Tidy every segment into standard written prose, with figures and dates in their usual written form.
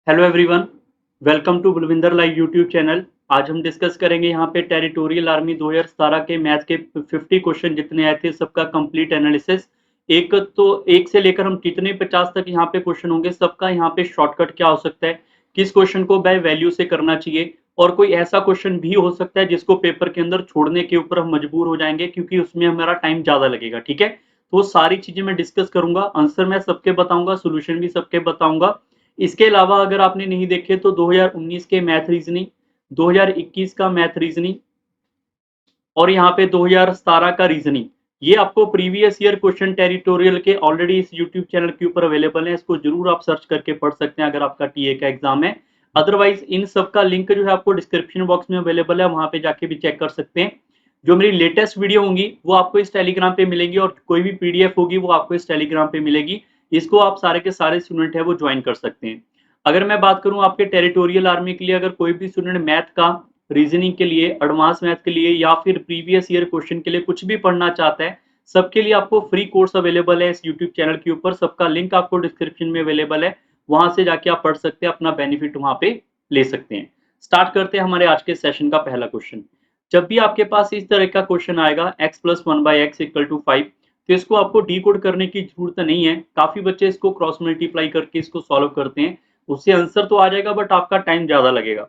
Hello everyone, welcome to Bulwinder live YouTube channel. आज हम discuss करेंगे यहाँ पे टेरिटोरियल आर्मी 2017 के मैथ के 50 क्वेश्चन जितने आए थे सबका कंप्लीट एनालिसिस। एक से लेकर हम कितने 50 तक यहाँ पे क्वेश्चन होंगे, सबका यहाँ पे शॉर्टकट क्या हो सकता है, किस क्वेश्चन को बाय वैल्यू से करना चाहिए, और कोई ऐसा क्वेश्चन भी हो सकता है जिसको पेपर के अंदर छोड़ने के ऊपर हम मजबूर हो जाएंगे क्योंकि उसमें हमारा टाइम ज्यादा लगेगा। ठीक है, तो वो सारी चीजें मैं डिस्कस करूंगा, आंसर मैं सबके बताऊंगा, सोल्यूशन भी सबके बताऊंगा। इसके अलावा अगर आपने नहीं देखे तो 2019 के मैथ रीजनिंग, 2021 का मैथ रीजनिंग और यहाँ पे 2017 का रीजनिंग, ये आपको प्रीवियस ईयर क्वेश्चन टेरिटोरियल के ऑलरेडी इस यूट्यूब चैनल के ऊपर अवेलेबल है। इसको जरूर आप सर्च करके पढ़ सकते हैं अगर आपका टीए का एग्जाम है। अदरवाइज इन सब का लिंक जो है आपको डिस्क्रिप्शन बॉक्स में अवेलेबल है, वहां पे जाके भी चेक कर सकते हैं। जो मेरी लेटेस्ट वीडियो होंगी वो आपको इस टेलीग्राम पे मिलेंगी और कोई भी पीडीएफ होगी वो आपको इस टेलीग्राम पे मिलेगी। इसको आप सारे के सारे स्टूडेंट है वो ज्वाइन कर सकते हैं। अगर मैं बात करूं आपके टेरिटोरियल आर्मी के लिए, अगर कोई भी स्टूडेंट मैथ का, रीजनिंग के लिए, एडवांस मैथ के लिए या फिर प्रीवियस ईयर क्वेश्चन के लिए कुछ भी पढ़ना चाहता है, सबके लिए आपको फ्री कोर्स अवेलेबल है इस यूट्यूब चैनल के ऊपर। सबका लिंक आपको डिस्क्रिप्शन में अवेलेबल है, वहां से जाके आप पढ़ सकते हैं, अपना बेनिफिट वहां पे ले सकते हैं। स्टार्ट करते हैं हमारे आज के सेशन का पहला क्वेश्चन। जब भी आपके पास इस तरह का क्वेश्चन आएगा x plus one by x equal to 5, तो इसको आपको डीकोड करने की जरूरत नहीं है। काफी बच्चे इसको क्रॉस मल्टीप्लाई करके इसको सॉल्व करते हैं, उससे आंसर तो आ जाएगा बट आपका टाइम ज्यादा लगेगा।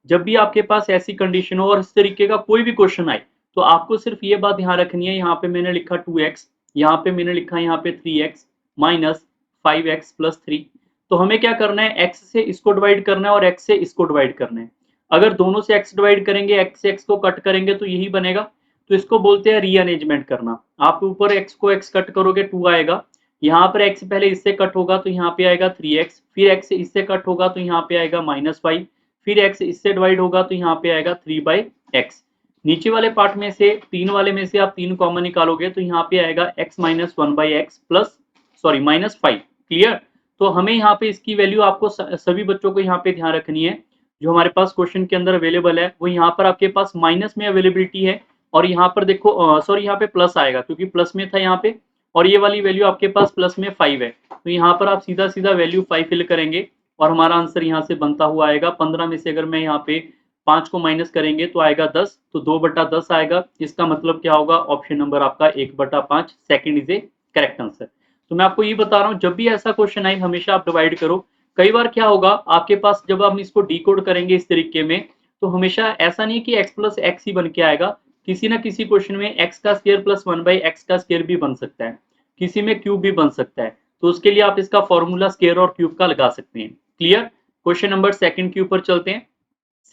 जब भी आपके पास ऐसी कंडीशन हो और इस तरीके का कोई भी क्वेश्चन आए, तो आपको सिर्फ ये बात ध्यान रखनी है, यहाँ पे मैंने लिखा 2x, यहाँ पे मैंने लिखा यहाँ पे 3x माइनस 5x प्लस 3। तो हमें क्या करना है, x से इसको डिवाइड करना है और x से इसको डिवाइड करना है। अगर दोनों से x डिवाइड करेंगे, x से x को कट करेंगे तो यही बनेगा। तो इसको बोलते हैं रीअरेंजमेंट करना। आप ऊपर x को x कट करोगे 2 आएगा, यहाँ पर x पहले इससे कट होगा तो यहाँ पे आएगा 3x, फिर x इससे कट होगा तो यहाँ पे आएगा -5, फिर x इससे डिवाइड होगा तो यहाँ पे आएगा 3/x। नीचे वाले पार्ट में से 3 वाले में से आप 3 कॉमन निकालोगे तो यहाँ पे आएगा x minus 1/x plus sorry -5। Clear. तो हमें यहाँ पे इसकी वैल्यू आपको सभी बच्चों को यहाँ पे ध्यान रखनी है। जो हमारे पास क्वेश्चन के अंदर अवेलेबल है वो यहाँ पर आपके पास माइनस में अवेलेबिलिटी है, और यहाँ पर देखो सॉरी यहाँ पे प्लस आएगा क्योंकि प्लस में था यहाँ पे, और ये वाली वैल्यू आपके पास प्लस में 5 है। तो यहाँ पर आप सीधा सीधा वैल्यू 5 फिल करेंगे और हमारा आंसर यहाँ से बनता हुआ आएगा 15 में से अगर मैं यहाँ पे 5 को माइनस करेंगे तो आएगा 10, तो 2/10 आएगा। इसका मतलब क्या होगा, ऑप्शन नंबर आपका 1/5 second is a correct answer. तो मैं आपको ये बता रहा हूँ, जब भी ऐसा क्वेश्चन आए हमेशा आप डिवाइड करो। कई बार क्या होगा आपके पास, जब हम इसको डिकोड करेंगे इस तरीके में, तो हमेशा ऐसा नहीं कि x प्लस एक्स ही बन के आएगा। किसी ना किसी क्वेश्चन में x का स्क्वायर प्लस 1/x का स्क्वायर भी बन सकता है, किसी में क्यूब भी बन सकता है। तो उसके लिए आप इसका फॉर्मूला स्क्वायर और क्यूब का लगा सकते हैं। क्लियर। क्वेश्चन नंबर सेकंड के ऊपर चलते हैं।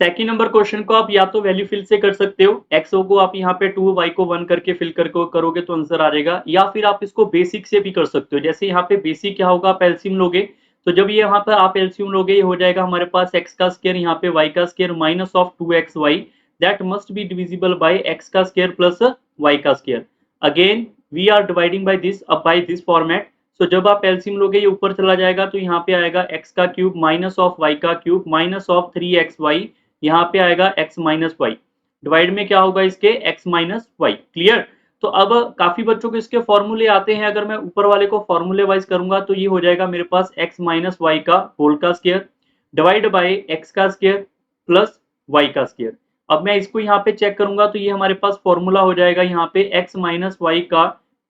सेकंड नंबर क्वेश्चन को आप या तो वैल्यू फिल से कर सकते हो, एक्स को आप यहाँ पे 2, y को 1 करके फिल करके करोगे तो आंसर आ जाएगा, या फिर आप इसको बेसिक से भी कर सकते हो। जैसे यहाँ पे बेसिक क्या होगा, आप एलसीएम लोगे, तो जब ये यहाँ पर आप एलसीएम लोगे ये हो जाएगा हमारे पास x का स्क्वायर यहाँ पे y का square minus of 2xy that must be divisible by x का स्क्वायर प्लस y का square. Again we are dividing by this अब बाय दिस फॉर्मेट। सो जब आप एलसीएम लोगे ये ऊपर चला जाएगा तो यहाँ पे आएगा x का क्यूब माइनस ऑफ y का क्यूब माइनस ऑफ 3xy, यहाँ पे आएगा x माइनस वाई। डिवाइड में क्या होगा इसके, x माइनस वाई। क्लियर। तो अब काफी बच्चों को इसके फॉर्मूले आते हैं, अगर मैं ऊपर वाले को फॉर्मूले वाइज करूंगा तो ये हो जाएगा मेरे पास x माइनस वाई का होल का स्क्वायर डिवाइड बाय x का स्क्वायर प्लस y का स्क्वायर। अब मैं इसको यहाँ पे चेक करूंगा तो ये हमारे पास फॉर्मूला हो जाएगा यहाँ पे x माइनस वाई का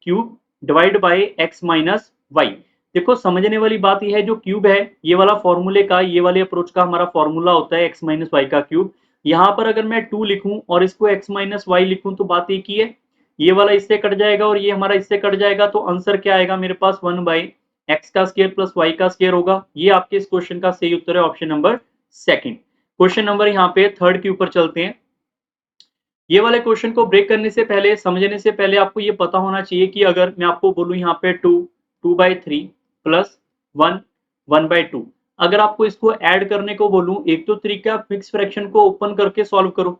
cube divide by x minus y. देखो समझने वाली बात यह है, जो क्यूब है ये वाला फॉर्मूले का, ये वाले अप्रोच का हमारा फॉर्मूला होता है x माइनस वाई का क्यूब। यहाँ पर अगर मैं 2 लिखूं और इसको x माइनस वाई लिखूं तो बात एक ही है, ये वाला इससे कट जाएगा और ये हमारा इससे कट जाएगा, तो आंसर क्या आएगा मेरे पास 1/x का स्क्वायर प्लस y का स्क्वायर होगा। ये आपके इस क्वेश्चन का सही उत्तर है, option number second. Question number यहाँ पे थर्ड के ऊपर चलते हैं। ये वाले क्वेश्चन को ब्रेक करने से पहले, समझने से पहले आपको ये पता होना चाहिए कि अगर मैं आपको बोलूं यहाँ पे 2/3 प्लस 1/2, अगर आपको इसको ऐड करने को बोलूं, एक तो तरीका फिक्स फ्रैक्शन को ओपन करके सॉल्व करो,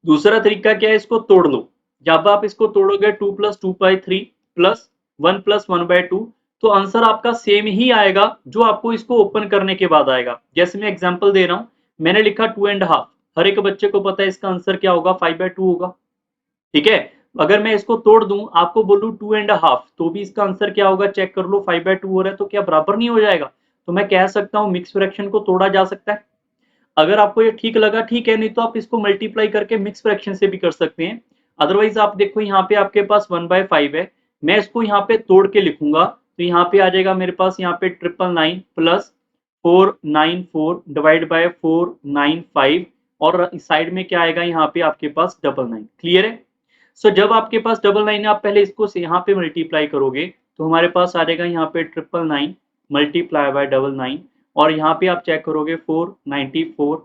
दूसरा तरीका क्या है, इसको तोड़ लो। जब आप इसको तोड़ोगे 2 प्लस 2/3 प्लस 1 प्लस 1/2, तो आंसर आपका सेम ही आएगा जो आपको इसको ओपन करने के बाद आएगा। जैसे मैं एग्जांपल दे रहा हूं, मैंने लिखा 2.5, हर एक बच्चे को पता है इसका आंसर क्या होगा, 5/2 होगा। ठीक है। अगर मैं इसको तोड़ दूं, आपको बोलूं 2.5, तो भी इसका आंसर क्या होगा, चेक कर लो, 5/2 हो रहा है, तो क्या बराबर नहीं हो जाएगा। तो मैं कह सकता हूँ मिक्स फ्रैक्शन को तोड़ा जा सकता है। अगर आपको ये ठीक लगा ठीक है, नहीं तो आप इसको मल्टीप्लाई करके मिक्स फ्रैक्शन से भी कर सकते हैं। अदरवाइज आप देखो यहाँ पे आपके पास 1/5 है, मैं इसको यहाँ पे तोड़ के लिखूंगा तो यहाँ पे आ जाएगा मेरे पास यहाँ पे 999 प्लस 494 डिवाइड बाय 495 और साइड में क्या आएगा यहाँ पे आपके पास 99। क्लियर है? सो जब आपके पास 99 आप पहले इसको से यहाँ पे मल्टीप्लाई करोगे तो हमारे पास आ जाएगा यहाँ पे 999 मल्टीप्लाई बाय 99 और यहाँ पे आप चेक करोगे 494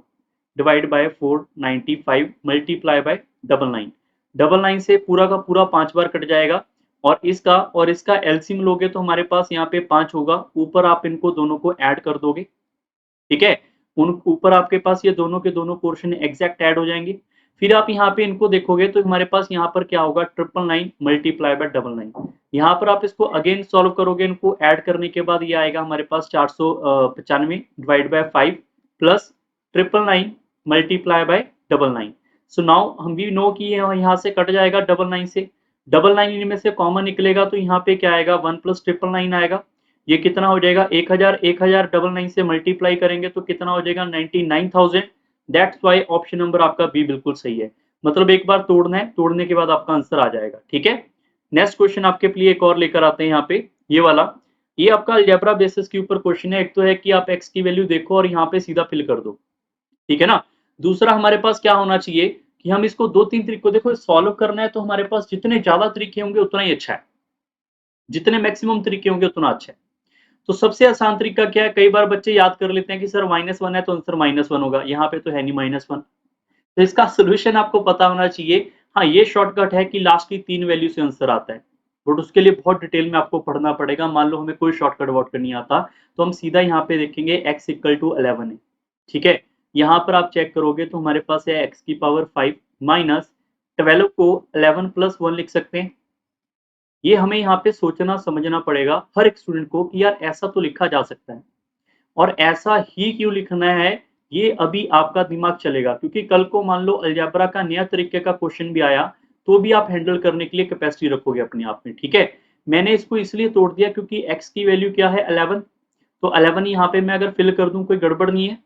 डिवाइड बाय 495 मल्टीप्लाई बाय 99। 99 से पूरा का पूरा 5 बार कट जाएगा और इसका एलसीएम लोगे तो हमारे पास यहाँ पे 5 होगा। ऊपर आप इनको दोनों को ऐड कर दोगे, ठीक है? उन ऊपर आपके पास ये दोनों के दोनों पोर्शन एग्जैक्ट ऐड हो जाएंगे। फिर आप यहाँ पे इनको देखोगे तो हमारे पास यहाँ पर क्या होगा 999 मल्टीप्लाई बाय 99। यहाँ पर आप इसको अगेन सॉल्व करोगे, इनको ऐड करने के बाद ये आएगा हमारे पास 495 divide by 5 plus 999 multiply by 99। So now हम भी नो कि यहाँ से कट जाएगा 99 से, 99 इनमें से कॉमन निकलेगा तो यहाँ पे क्या आएगा 1 प्लस 999 आएगा। ये कितना हो जाएगा 1000 99 से मल्टीप्लाई करेंगे तो कितना हो जाएगा 99,000। दैट्स वाई ऑप्शन नंबर आपका बी बिल्कुल सही है। मतलब एक बार तोड़ना है, तोड़ने के बाद आपका आंसर आ जाएगा। ठीक है, नेक्स्ट क्वेश्चन आपके लिए एक और लेकर आते हैं यहाँ पे, ये वाला। ये आपका अलजेब्रा बेसिस के ऊपर क्वेश्चन है। एक तो है कि आप एक्स की वैल्यू देखो और यहाँ पे सीधा फिल कर दो, ठीक है ना। दूसरा हमारे पास क्या होना चाहिए कि हम इसको 2-3 तरीकों, देखो सॉल्व करना है तो हमारे पास जितने ज्यादा तरीके होंगे उतना ही अच्छा है, जितने मैक्सिमम तरीके होंगे उतना अच्छा है। तो सबसे आसान तरीका क्या है, कई बार बच्चे याद कर लेते हैं कि सर -1 है तो आंसर -1 होगा, यहाँ पे तो है नहीं -1, तो इसका सोल्यूशन आपको पता होना चाहिए। हाँ, ये शॉर्टकट है कि लास्ट की 3 वैल्यू से आंसर आता है, बट उसके लिए बहुत डिटेल में आपको पढ़ना पड़ेगा। मान लो हमें कोई शॉर्टकट वॉटकट नहीं आता तो हम सीधा यहाँ पे देखेंगे x = 11 है, ठीक है। यहाँ पर आप चेक करोगे तो हमारे पास है x⁵ माइनस 12 को 11 + 1 लिख सकते हैं। ये हमें यहाँ पे सोचना समझना पड़ेगा हर एक स्टूडेंट को कि यार ऐसा तो लिखा जा सकता है, और ऐसा ही क्यों लिखना है ये अभी आपका दिमाग चलेगा, क्योंकि कल को मान लो अलजेब्रा का नया तरीके का क्वेश्चन भी आया तो भी आप हैंडल करने के लिए कैपेसिटी रखोगे अपने आप में। ठीक है, मैंने इसको इसलिए तोड़ दिया क्योंकि x की वैल्यू क्या है 11, तो 11 यहाँ पे मैं अगर फिल कर दूं कोई गड़बड़ नहीं है,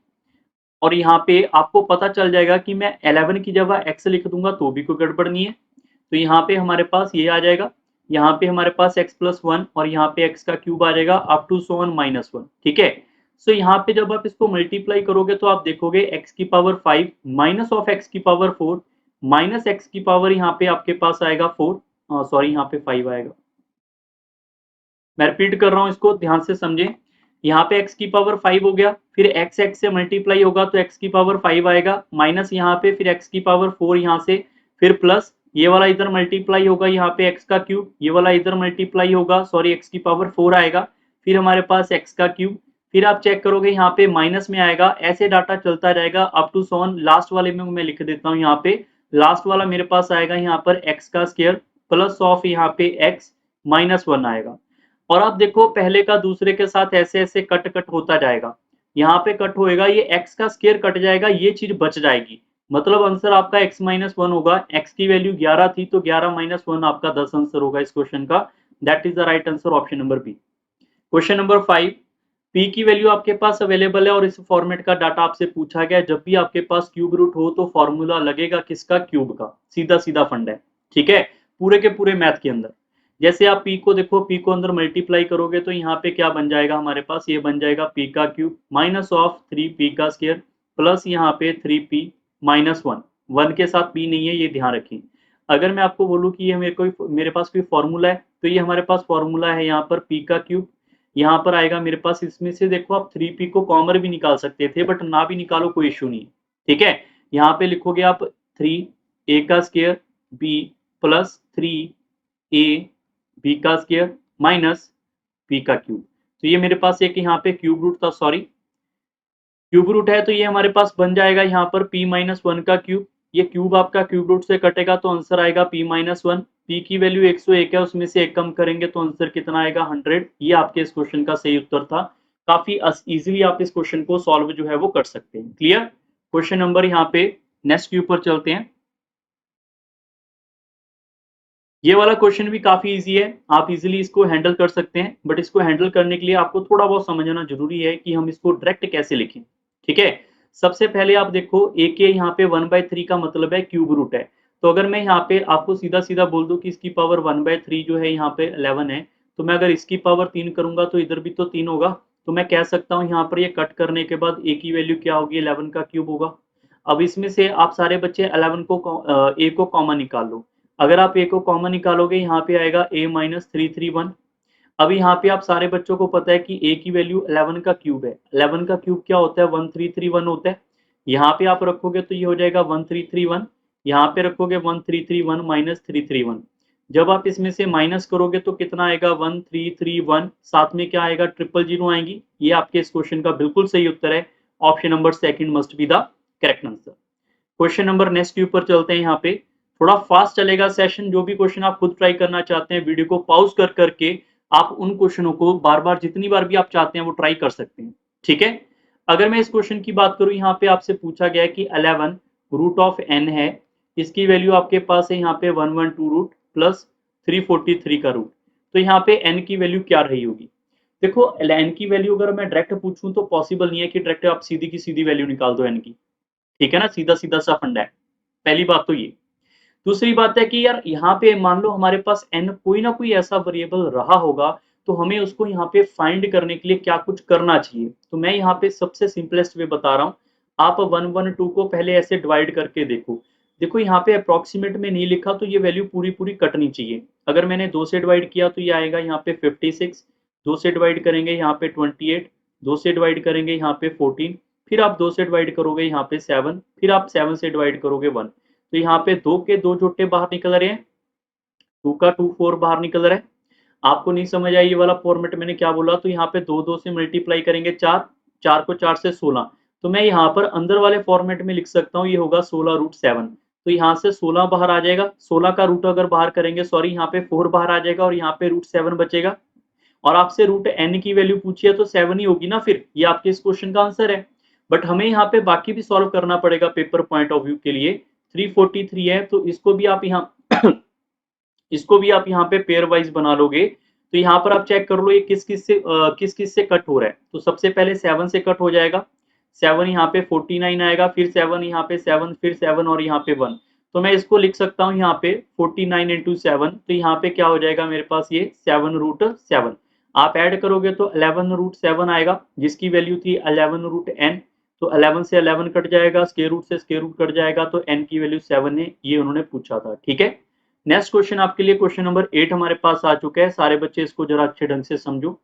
और यहाँ पे आपको पता चल जाएगा कि मैं 11 की जगह x लिख दूंगा तो भी कोई गड़बड़ नहीं है। तो यहाँ पे हमारे पास ये आ जाएगा, यहाँ पे हमारे पास x+1 और यहाँ पे x का क्यूब आ जाएगा अप टू सो ऑन -1। ठीक है, सो यहाँ पे जब आप इसको मल्टीप्लाई करोगे तो आप देखोगे x⁵ minus of x⁴ minus x⁴ यहाँ पे आपके पास आएगा 4, सॉरी यहाँ पे 5 आएगा। मैं रिपीट कर रहा हूँ, इसको ध्यान से समझें। यहाँ पे x⁵ हो गया, फिर x से मल्टीप्लाई होगा तो x⁵ आएगा, माइनस यहाँ पे फिर x⁴ यहाँ से, फिर प्लस ये वाला इधर मल्टीप्लाई होगा, यहाँ पे x का क्यूब, ये वाला इधर मल्टीप्लाई होगा, सॉरी x⁴ आएगा, फिर हमारे पास x का क्यूब, फिर आप चेक करोगे यहाँ पे माइनस में आएगा, ऐसे डाटा चलता रहेगा अप टू सॉन। लास्ट वाले में मैं लिख देता हूँ, यहाँ पे लास्ट वाला मेरे पास आएगा यहाँ पर x का स्क्वायर प्लस ऑफ यहाँ पे x -1 आएगा। और आप देखो पहले का दूसरे के साथ ऐसे ऐसे कट कट होता जाएगा, यहाँ पे कट होएगा, ये x का स्क्वायर कट जाएगा, ये चीज बच जाएगी। मतलब आंसर आपका x -1 होगा। x की वैल्यू 11 थी तो 11 - 1 आपका 10 आंसर होगा इस क्वेश्चन का। That is the right answer, option number B. Question number 5, p की वैल्यू आपके पास अवेलेबल है और इस फॉर्मेट का डाटा आपसे पूछा गया। जब भी आपके पास क्यूब रूट हो तो फॉर्मूला लगेगा किसका, क्यूब का। सीधा सीधा फंड है, ठीक है, पूरे के पूरे मैथ के अंदर। जैसे आप p को देखो, p को अंदर मल्टीप्लाई करोगे तो यहाँ पे क्या बन जाएगा हमारे पास, ये बन जाएगा p का क्यूब माइनस ऑफ 3p का स्क्वायर प्लस यहाँ पे 3p -1। 1 के साथ p नहीं है, ये ध्यान रखें। अगर मैं आपको बोलूँ कि ये मेरे पास कोई फॉर्मूला है तो ये हमारे पास फॉर्मूला है यहाँ पर p का क्यूब, यहाँ पर आएगा मेरे पास, इसमें से देखो आप 3p को कॉमन भी निकाल सकते थे, बट ना भी निकालो कोई इशू नहीं, ठीक है। यहाँ पे लिखोगे आप 3a का square b plus 3a b का स्क्वायर माइनस p का क्यूब। तो ये मेरे पास एक यहाँ पे क्यूब रूट था, सॉरी क्यूब रूट है, तो ये हमारे पास बन जाएगा यहाँ पर p -1 का क्यूब। ये क्यूब आपका क्यूब रूट से कटेगा तो आंसर आएगा p -1। p की वैल्यू 101 है, उसमें से एक कम करेंगे तो आंसर कितना आएगा 100। ये आपके इस क्वेश्चन का सही उत्तर था। काफी इजीली आप इस क्वेश्चन को सॉल्व जो है वो कर सकते हैं। क्लियर? क्वेश्चन नंबर यहाँ पे नेक्स्ट के ऊपर चलते हैं। ये वाला क्वेश्चन भी काफी इजी है, आप इजीली इसको हैंडल कर सकते हैं, बट इसको हैंडल करने के लिए आपको थोड़ा बहुत समझना जरूरी है कि हम इसको डायरेक्ट कैसे लिखें। ठीक है, सबसे पहले आप देखो a के यहाँ पे 1/3 का मतलब है क्यूब रूट है। तो अगर मैं यहाँ पे आपको सीधा सीधा बोल दूं कि इसकी पावर 1/3 जो है यहाँ पे 11 है, तो मैं अगर इसकी पावर 3 करूंगा तो इधर भी तो 3 होगा। तो मैं कह सकता हूँ यहाँ पर ये कट करने के बाद a की वैल्यू क्या होगी, 11 का क्यूब होगा। अब इसमें से आप सारे बच्चे 11 को a को कॉमन निकाल लो। अगर आप a को कॉमन निकालोगे यहाँ पे आएगा a माइनस 331। अब यहाँ पे आप सारे बच्चों को पता है कि a की वैल्यू 11 का क्यूब है। 11 का क्यूब क्या होता है, 1331 होता है। यहाँ पे आप रखोगे तो ये हो जाएगा 1331। यहाँ पे रखोगे 1331 माइनस 331। जब आप इसमें से माइनस करोगे तो कितना आएगा, 1331। साथ में क्या आएगा, 000 आएंगी। ये आपके इस क्वेश्चन का बिल्कुल सही उत्तर है। Option number second must be the correct answer. Question number next के ऊपर चलते हैं। यहाँ पे थोड़ा फास्ट चलेगा सेशन, जो भी क्वेश्चन आप खुद ट्राई करना चाहते हैं वीडियो को पॉज कर करके आप उन क्वेश्चनों को बार बार जितनी बार भी आप चाहते हैं वो ट्राई कर सकते हैं। ठीक है, अगर मैं इस क्वेश्चन की बात करूं, यहाँ पे आपसे पूछा गया है कि 11 रूट ऑफ n है, इसकी वैल्यू आपके पास है यहाँ पे 112 रूट प्लस 343 का रूट। तो यहाँ पे n की वैल्यू क्या रही होगी। देखो n की वैल्यू अगर मैं डायरेक्ट पूछूं तो पॉसिबल नहीं है कि डायरेक्ट आप सीधी की सीधी वैल्यू निकाल दो n की। ठीक है ना, सीधा सीधा सा फंडा है। पहली बात तो ये। दूसरी बात है कि यार यहाँ पे मान लो हमारे पास n कोई ना कोई ऐसा वेरिएबल रहा होगा, तो हमें उसको यहाँ पे फाइंड करने के लिए क्या कुछ करना चाहिए। तो मैं यहाँ पे सबसे सिंपलेस्ट वे बता रहा हूँ। आप 112 को पहले ऐसे डिवाइड करके देखो। देखो यहाँ पे अप्रोक्सीमेट में नहीं लिखा तो ये वैल्यू पूरी पूरी कटनी चाहिए। अगर मैंने 2 से डिवाइड किया तो ये आएगा यहाँ पे 56। 2 से डिवाइड करेंगे यहाँ पे 28। 2 से डिवाइड करेंगे यहाँ पे 14। फिर आप 2 से डिवाइड करोगे यहाँ पे 7। फिर आप 7 से डिवाइड करोगे 1। तो यहाँ पे 2 के 2 जोटे बाहर निकल रहे हैं, 2 का 2 4 बाहर निकल रहा है। आपको नहीं समझ आई ये वाला फॉर्मेट मैंने क्या बोला, तो यहाँ पे 2 2 से मल्टीप्लाई करेंगे 4। 4 को 4 से 16। तो मैं यहाँ पर अंदर वाले फॉर्मेट में लिख सकता हूँ, ये होगा 16 रूट 7। तो यहाँ से 16 बाहर आ जाएगा। 16 का रूट अगर बाहर करेंगे, सॉरी यहाँ पे 4 बाहर आ जाएगा और यहाँ पे रूट 7 बचेगा। और आपसे रूट n की वैल्यू पूछी है तो 7 ही होगी ना, फिर ये आपके इस क्वेश्चन का आंसर है। बट हमें यहाँ पे बाकी भी सॉल्व करना पड़ेगा पेपर पॉइंट ऑफ व्यू के लिए। 343 है तो इसको भी आप यहाँ इसको भी आप यहाँ पे पेयर वाइज बना लोगे। तो यहाँ पर आप चेक कर लो ये किस किस से कट हो रहा है। तो सबसे पहले 7 से कट हो जाएगा। 7 यहाँ पे 49 आएगा, फिर 7 यहाँ पे 7, फिर 7 और यहाँ पे 1। तो मैं इसको लिख सकता हूँ यहाँ पे 49 इंटू 7। तो यहाँ पे क्या हो जाएगा मेरे पास, ये 7 रूट 7। आप ऐड करोगे तो 11 रूट 7 आएगा, जिसकी वैल्यू थी 11 रूट n। तो 11 से 11 कट जाएगा, स्केयर रूट से स्केयर रूट कट जाएगा, तो n की वैल्यू 7 है, ये उन्होंने पूछा था। ठीक है, नेक्स्ट क्वेश्चन आपके लिए क्वेश्चन नंबर 8 हमारे पास आ चुका है। सारे बच्चे इसको जरा अच्छे ढंग से समझो।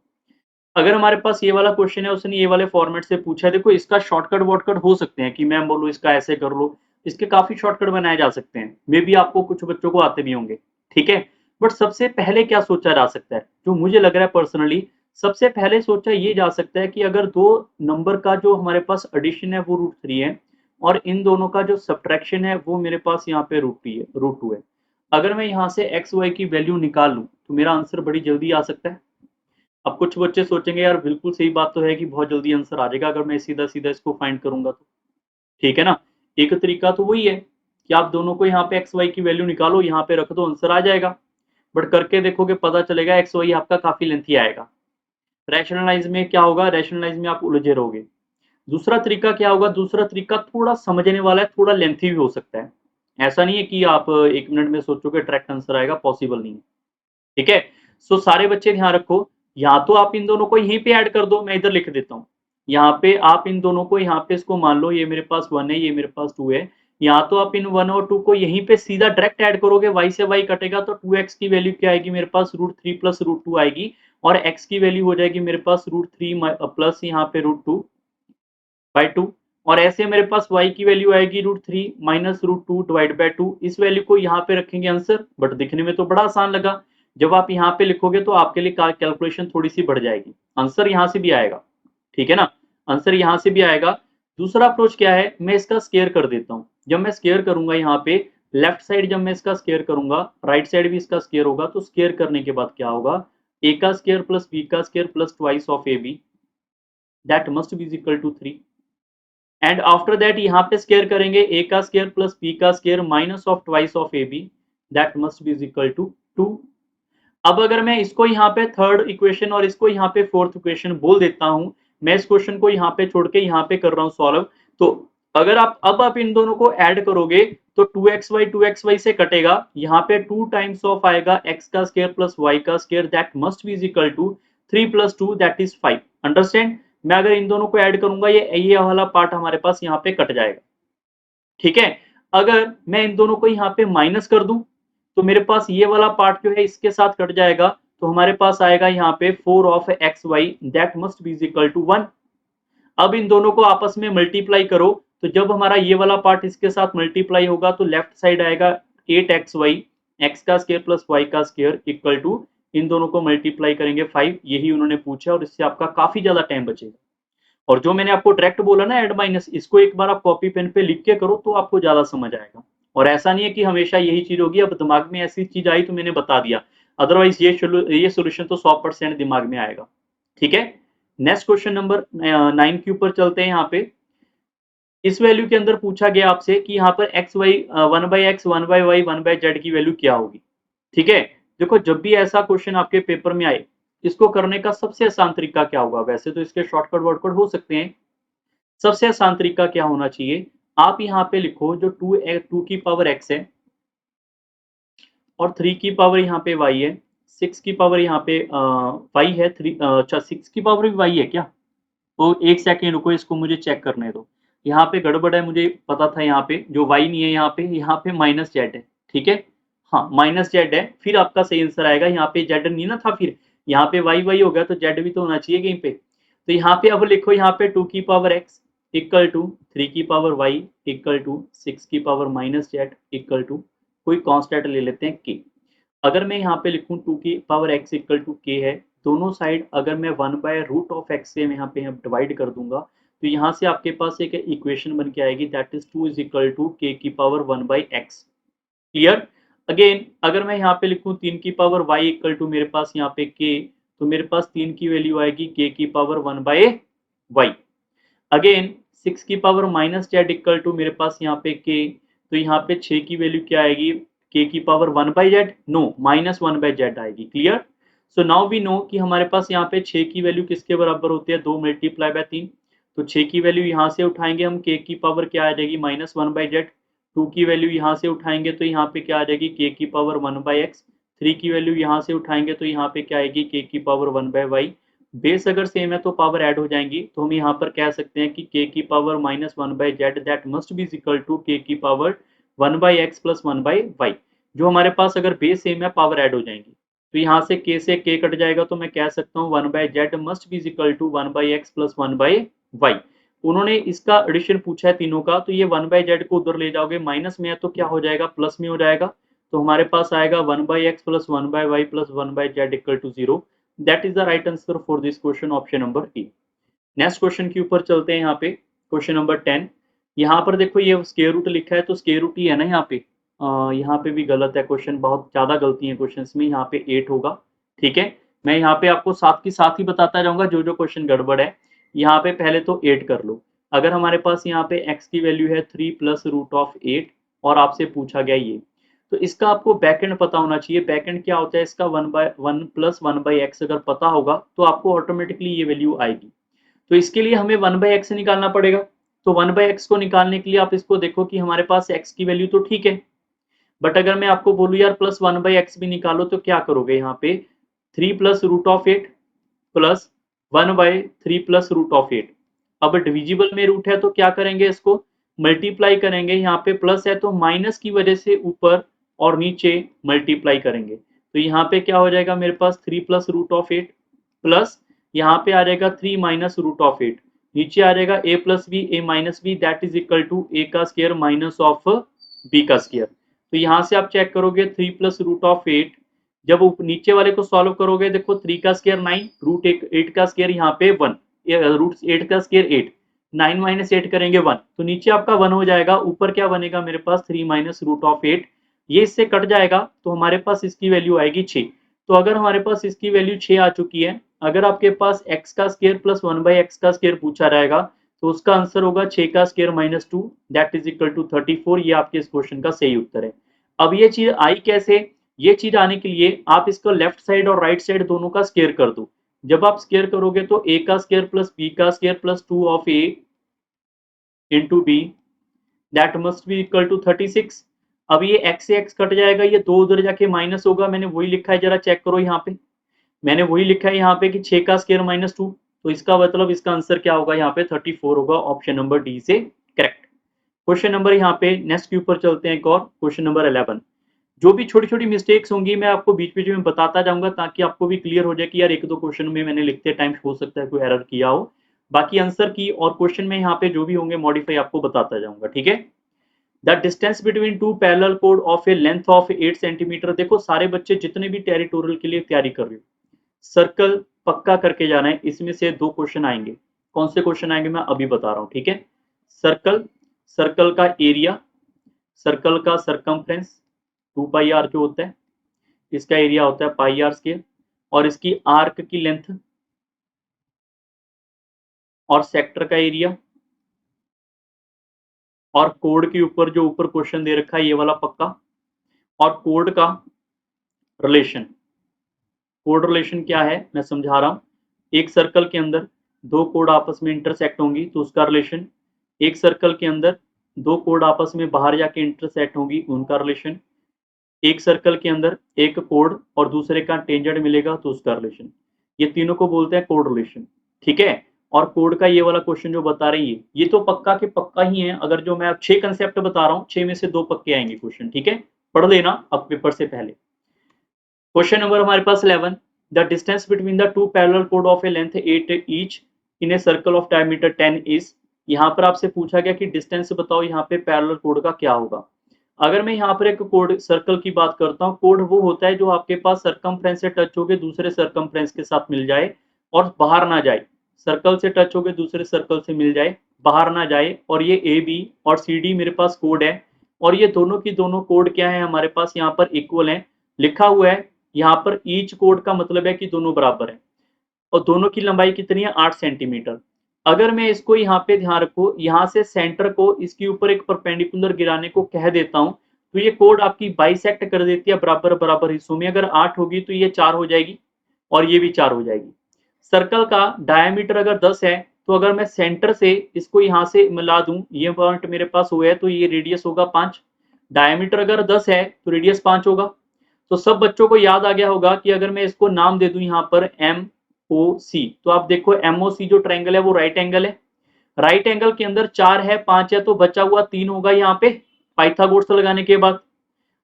अगर हमारे पास ये वाला क्वेश्चन है, उसने ये वाले फॉर्मेट से पूछा है। देखो इसका शॉर्टकट वॉर्टकट हो सकते हैं कि मैं बोलूँ इसका ऐसे कर लो, इसके काफी शॉर्टकट बनाए जा सकते हैं। मे बी आपको कुछ बच्चों को आते भी होंगे। ठीक है, बट सबसे पहले क्या सोचा जा सकता है, जो मुझे लग रहा है पर्सनली, सबसे पहले सोचा ये जा सकता है कि अगर दो नंबर का जो हमारे पास एडिशन है वो √3 है, और इन दोनों का जो सब्ट्रैक्शन है वो मेरे पास यहाँ पे √2 है। अगर मैं यहाँ से एक्स वाई की वैल्यू निकाल लूँ तो मेरा आंसर बड़ी जल्दी आ सकता है। अब कुछ बच्चे सोचेंगे यार बिल्कुल सही बात तो है कि बहुत जल्दी आंसर आ जाएगा अगर मैं सीधा सीधा इसको फाइंड करूंगा तो। ठीक है ना, एक तरीका तो वही है कि आप दोनों को यहाँ पे एक्स वाई की वैल्यू निकालो, यहाँ पे रख दो, आंसर आ जाएगा। बट करके देखोगे पता चलेगा एक्स वाई आपका काफी लेंथी आएगा। रैशनलाइज में क्या होगा, रैशनलाइज में आप उलझे रहोगे। दूसरा तरीका क्या होगा, दूसरा तरीका थोड़ा समझने वाला है, थोड़ा लेंथी भी हो सकता है। ऐसा नहीं है कि आप 1 मिनट में सोचोगे डायरेक्ट आंसर आएगा, पॉसिबल नहीं है। ठीक है, सो सारे बच्चे ध्यान रखो। या तो आप इन दोनों को यहीं पे ऐड कर दो, मैं इधर लिख देता हूँ। यहाँ पे आप इन दोनों को यहाँ पे इसको मान लो, ये मेरे पास 1 है, ये मेरे पास 2 है। या तो आप इन 1 और 2 को यहीं पे सीधा डायरेक्ट ऐड करोगे, y से y कटेगा तो 2x की वैल्यू क्या आएगी मेरे पास, √3 प्लस √2 आएगी। और x की वैल्यू हो जाएगी मेरे पास √3 प्लस यहाँ पे √2/2। और ऐसे मेरे पास y की वैल्यू आएगी √3 माइनस √2 डिवाइड बाय 2। इस वैल्यू को यहाँ पे रखेंगे आंसर। बट दिखने में तो बड़ा आसान लगा, जब आप यहाँ पे लिखोगे तो आपके लिए कैलकुलेशन थोड़ी सी बढ़ जाएगी। आंसर यहाँ से भी आएगा। ठीक है ना, आंसर यहाँ से भी आएगा। दूसरा अप्रोच क्या है, मैं इसका स्केयर कर देता हूँ। जब मैं स्केयर करूंगा यहाँ पे लेफ्ट साइड, जब मैं इसका स्केयर करूंगा, राइट साइड भी इसका स्केयर होगा। तो स्केयर करने के बाद क्या होगा, a का स्केयर प्लस b का square plus twice of ab, that must be equal to 3। And after that यहाँ पे स्केयर करेंगे a का स्केयर प्लस b का square minus of twice of ab, that must be equal to 2। अब अगर मैं इसको यहाँ पे थर्ड इक्वेशन और इसको यहाँ पे फोर्थ इक्वेशन बोल देता हूं, मैं इस क्वेश्चन को यहाँ पे छोड़ के यहाँ पे कर रहा हूँ सॉल्व, तो अगर आप इन दोनों को ऐड करोगे तो 2xy से कटेगा, यहाँ पे 2 टाइम्स ऑफ आएगा x का स्क्वायर प्लस y का square, that must be equal to 3 plus 2 that is 5। Understand? मैं अगर इन दोनों को ऐड करूंगा ये वाला पार्ट हमारे पास यहाँ पे कट जाएगा। ठीक है, अगर मैं इन दोनों को यहाँ पे माइनस कर दूं तो मेरे पास ये वाला पार्ट जो है इसके साथ कट जाएगा, तो हमारे पास आएगा यहाँ पे 4 of X Y that must be equal to 1। अब इन दोनों को आपस में मल्टीप्लाई करो, तो जब हमारा ये वाला पार्ट इसके साथ मल्टीप्लाई होगा तो लेफ्ट साइड आएगा 8xy एक्स का स्क्वायर प्लस वाई का स्क्वायर इक्वल टू, इन दोनों को मल्टीप्लाई करेंगे 5, यही उन्होंने पूछा और इससे आपका काफी ज्यादा टाइम बचेगा। और जो मैंने आपको डायरेक्ट बोला ना ऐड माइनस, इसको एक बार आप कॉपी पेन पे लिख के करो तो आपको ज्यादा समझ आएगा। और ऐसा नहीं है कि हमेशा यही चीज होगी, अब दिमाग में ऐसी चीज आई तो मैंने बता दिया, अदरवाइज ये सोल्यूशन तो 100% दिमाग में आएगा। ठीक है, नेक्स्ट क्वेश्चन नंबर 9 के ऊपर चलते हैं। यहाँ पे इस वैल्यू के अंदर पूछा गया आपसे कि यहाँ पर x Y 1/x 1/y 1/z की वैल्यू क्या होगी। ठीक है, देखो जब भी ऐसा क्वेश्चन आपके पेपर में आए, इसको करने का सबसे आसान तरीका क्या होगा, वैसे तो इसके शॉर्टकट वर्डकट हो सकते हैं, सबसे आसान तरीका क्या होना चाहिए, आप यहाँ पे लिखो जो 2 की पावर x है और 3 की पावर यहाँ पे y है, 6 की पावर यहाँ पे y है, 6 की पावर भी y है क्या, तो एक सेकेंड रुको, इसको मुझे चेक करने दो, यहाँ पे गड़बड़ है, मुझे पता था यहाँ पे जो y नहीं है, यहाँ पे माइनस जेड है। ठीक है, हाँ माइनस जेड है, फिर आपका सही आंसर आएगा, यहाँ पे जेड नहीं ना था, फिर यहाँ पे y हो गया तो जेड भी तो होना चाहिए कहीं पे। तो यहाँ पे अब लिखो, यहाँ पे 2 की पावर x इक्वल टू 3 की पावर y इक्वल टू 6 की power minus Z equal to कोई कांस्टेंट ले लेते हैं k। अगर मैं यहाँ पे लिखूं 2 की power x equal to k है, दोनों साइड अगर मैं 1/√x से मैं यहाँ पे डिवाइड कर दूंगा तो यहाँ से आपके पास एक इक्वेशन बन के आएगी, that is 2 is equal to k की पावर 1/x। क्लियर? अगेन अगर मैं यहाँ पे लिखूं 3 की पावर y इक्वल टू मेरे पास यहाँ पे k, तो मेरे पास 3 की वैल्यू आएगी k की पावर 1/y। अगेन 6 की power minus Z equal to मेरे पास यहाँ पे k, तो यहाँ पे 6 की वैल्यू क्या आएगी, k की power 1/z, no minus 1/z आएगी। Clear? So now we know कि हमारे पास यहाँ पे 6 की वैल्यू किसके बराबर होती है, 2 मल्टीप्लाई बाय 3, तो 6 की वैल्यू यहाँ से उठाएंगे हम, k की पावर क्या आ जाएगी माइनस 1/z, 2 की वैल्यू यहाँ से उठाएंगे तो यहाँ पे क्या आ जाएगी k की पावर 1/x, 3 की वैल्यू यहाँ से उठाएंगे तो यहाँ पे क्या आएगी k की पावर 1/y। बेस अगर सेम है तो पावर ऐड हो जाएंगी, तो हम यहाँ पर कह सकते हैं कि k की power minus 1/z that must be equal to k की पावर 1/x प्लस 1/y। जो हमारे पास अगर बेस सेम है पावर ऐड हो जाएंगी, तो यहाँ से k कट जाएगा, तो मैं कह सकता हूँ 1/z must be equal to 1/x plus 1/y। उन्होंने इसका एडिशन पूछा है तीनों का, तो ये 1/z को उधर ले जाओगे, माइनस में है तो क्या हो जाएगा, प्लस में हो जाएगा, तो हमारे पास आएगा 1/x plus 1/y plus 1/z equal to 0। That is the right answer for this question, option number A. Next question के ऊपर चलते हैं। यहाँ पे क्वेश्चन नंबर 10, यहाँ पर देखो ये स्क्वायर रूट लिखा है, तो स्क्वायर रूट ही है ना यहाँ पे, यहाँ पे भी गलत है क्वेश्चन, बहुत ज्यादा गलती है क्वेश्चन में, यहाँ पे 8 होगा। ठीक है, मैं यहाँ पे आपको साथ की साथ ही बताता जाऊंगा जो जो क्वेश्चन गड़बड़ है। यहाँ पे पहले तो 8 कर लो, अगर हमारे पास यहाँ पे x की वैल्यू है 3 प्लस रूट ऑफ 8 और आपसे पूछा गया ये, तो इसका आपको बैकएंड पता होना चाहिए। बैकएंड क्या होता है इसका, 1/1 प्लस 1/x अगर पता होगा तो आपको ऑटोमेटिकली ये वैल्यू आएगी। तो इसके लिए हमें 1/x निकालना पड़ेगा, तो 1/x को निकालने के लिए आप इसको देखो कि हमारे पास x की वैल्यू तो ठीक है, बट अगर मैं आपको बोलूँ यार प्लस 1/x भी निकालो, तो क्या करोगे, यहाँ पे 3 plus root of 8 plus 1/3 plus root of 8। अब डिविजिबल में रूट है तो क्या करेंगे, इसको मल्टीप्लाई करेंगे, यहाँ पे प्लस है तो माइनस की वजह से ऊपर और नीचे मल्टीप्लाई करेंगे, तो यहाँ पे क्या हो जाएगा मेरे पास 3 प्लस रूट ऑफ 8 प्लस यहाँ पे आ जाएगा 3 माइनस रूट ऑफ 8, नीचे आ जाएगा a plus B A minus B that is equal to a का स्क्वायर माइनस ऑफ b का स्क्वायर। तो यहाँ से आप चेक करोगे 3 प्लस रूट ऑफ 8, जब नीचे वाले को सॉल्व करोगे, देखो 3 का स्क्वायर 9, रूट 8 का स्क्वायर यहाँ पे 1, रूट 8 का स्क्वायर 8, 9 माइनस 8 करेंगे 1, तो नीचे आपका 1 हो जाएगा, ऊपर क्या बनेगा मेरे पास 3 माइनस रूट ऑफ 8, ये इससे कट जाएगा, तो हमारे पास इसकी वैल्यू आएगी 6। तो अगर हमारे पास इसकी वैल्यू 6 आ चुकी है, अगर आपके पास x का स्क्वायर प्लस 1/x का स्क्वायर पूछा रहेगा, तो उसका आंसर होगा 6 का square minus 2 that is equal to 34। ये आपके इस क्वेश्चन का सही उत्तर है। अब ये चीज आई कैसे, ये चीज आने के लिए आप इसका लेफ्ट साइड और राइट साइड दोनों का स्क्वायर कर दो। जब आप स्क्वायर करोगे तो a का स्क्वायर प्लस b का square plus 2 of a into B that must be equal to 36। अब ये x से x कट जाएगा, ये दो उधर जाके माइनस होगा, मैंने वही लिखा है, जरा चेक करो यहाँ पे, मैंने वही लिखा है यहाँ पे कि 6 का स्क्वायर माइनस 2, तो इसका मतलब इसका आंसर क्या होगा यहाँ पे 34 होगा, ऑप्शन नंबर डी से करेक्ट। क्वेश्चन नंबर यहाँ पे नेक्स्ट के ऊपर चलते हैं, एक और क्वेश्चन नंबर 11। जो भी छोटी छोटी मिस्टेक्स होंगी मैं आपको बीच बीच में बताता जाऊंगा ताकि आपको भी क्लियर हो जाए कि यार एक दो क्वेश्चन में मैंने लिखते टाइम हो सकता है कोई एरर किया हो। बाकी आंसर की और क्वेश्चन में यहाँ पे जो भी होंगे मॉडिफाई आपको बताता जाऊंगा, ठीक है। The distance between two parallel code of A length of 8 centimetre. देखो सारे बच्चे जितने भी टेरिटोरियल के लिए तैयारी कर रहे हो, सर्कल पक्का करके जाना है, इसमें से दो क्वेश्चन आएंगे। कौन से क्वेश्चन आएंगे मैं अभी बता रहा हूँ, ठीक है। सर्कल, सर्कल का एरिया, सर्कल का सरकमफ्रेंस 2 पाई आर जो होता है, इसका एरिया होता है पाई आर स्क्वायर, और इसकी आर्क की लेंथ और सेक्टर का एरिया, और कोड के ऊपर जो ऊपर क्वेश्चन दे रखा है ये वाला पक्का, और कोड का रिलेशन। कोड रिलेशन क्या है मैं समझा रहा हूं। एक सर्कल के अंदर दो कोड आपस में इंटरसेक्ट होंगी तो उसका रिलेशन, एक सर्कल के अंदर दो कोड आपस में बाहर जाके इंटरसेक्ट होंगी उनका रिलेशन, एक सर्कल के अंदर एक कोड और दूसरे का टेंजेंट मिलेगा तो उसका रिलेशन, ये तीनों को बोलते हैं कोड रिलेशन, ठीक है। और कोड का ये वाला क्वेश्चन जो बता रही है ये तो पक्का के पक्का ही है। अगर जो मैं 6 कंसेप्ट बता रहा हूँ 6 में से 2 पक्के आएंगे क्वेश्चन, ठीक है, पढ़ लेना अब पेपर से पहले। क्वेश्चन नंबर हमारे पास 11। The distance between the two parallel code of A length 8 each in a circle of diameter 10 is. यहाँ पर आपसे पूछा गया कि डिस्टेंस बताओ यहाँ पे पैरेलल कोड का क्या होगा। अगर मैं यहाँ पर एक कोड सर्कल की बात करता हूँ, कोड वो होता है जो आपके पास सरकमफ्रेंस से टच होके दूसरे सरकमफ्रेंस के साथ मिल जाए और बाहर ना जाए, सर्कल से टच होके दूसरे सर्कल से मिल जाए, बाहर ना जाए, और ये ए बी और सी डी मेरे पास कोड है, और ये दोनों की दोनों कोड क्या है हमारे पास यहाँ पर इक्वल है, लिखा हुआ है यहाँ पर ईच कोड का मतलब है कि दोनों बराबर है, और दोनों की लंबाई कितनी है 8 सेंटीमीटर। अगर मैं इसको यहाँ पे ध्यान रखो, यहाँ से सेंटर को इसके ऊपर एक परपेंडिकुलर गिराने को कह देता हूँ तो ये कोड आपकी बाइसेक्ट कर देती है बराबर बराबर हिस्सों में। अगर 8 होगी तो ये 4 हो जाएगी और ये भी 4 हो जाएगी। सर्कल का डायमीटर अगर 10 है तो अगर मैं सेंटर से इसको यहाँ से मिला दूं, ये पॉइंट मेरे पास हुआ है तो ये रेडियस होगा 5। डायमीटर अगर 10 है तो रेडियस 5 होगा। तो सब बच्चों को याद आ गया होगा कि अगर मैं इसको नाम दे दूं यहाँ पर एम ओ सी, तो आप देखो एम ओ सी जो ट्रायंगल है वो राइट एंगल है, राइट एंगल के अंदर 4 है 5 है तो बचा हुआ 3 होगा यहाँ पे पाइथागोरस लगाने के बाद,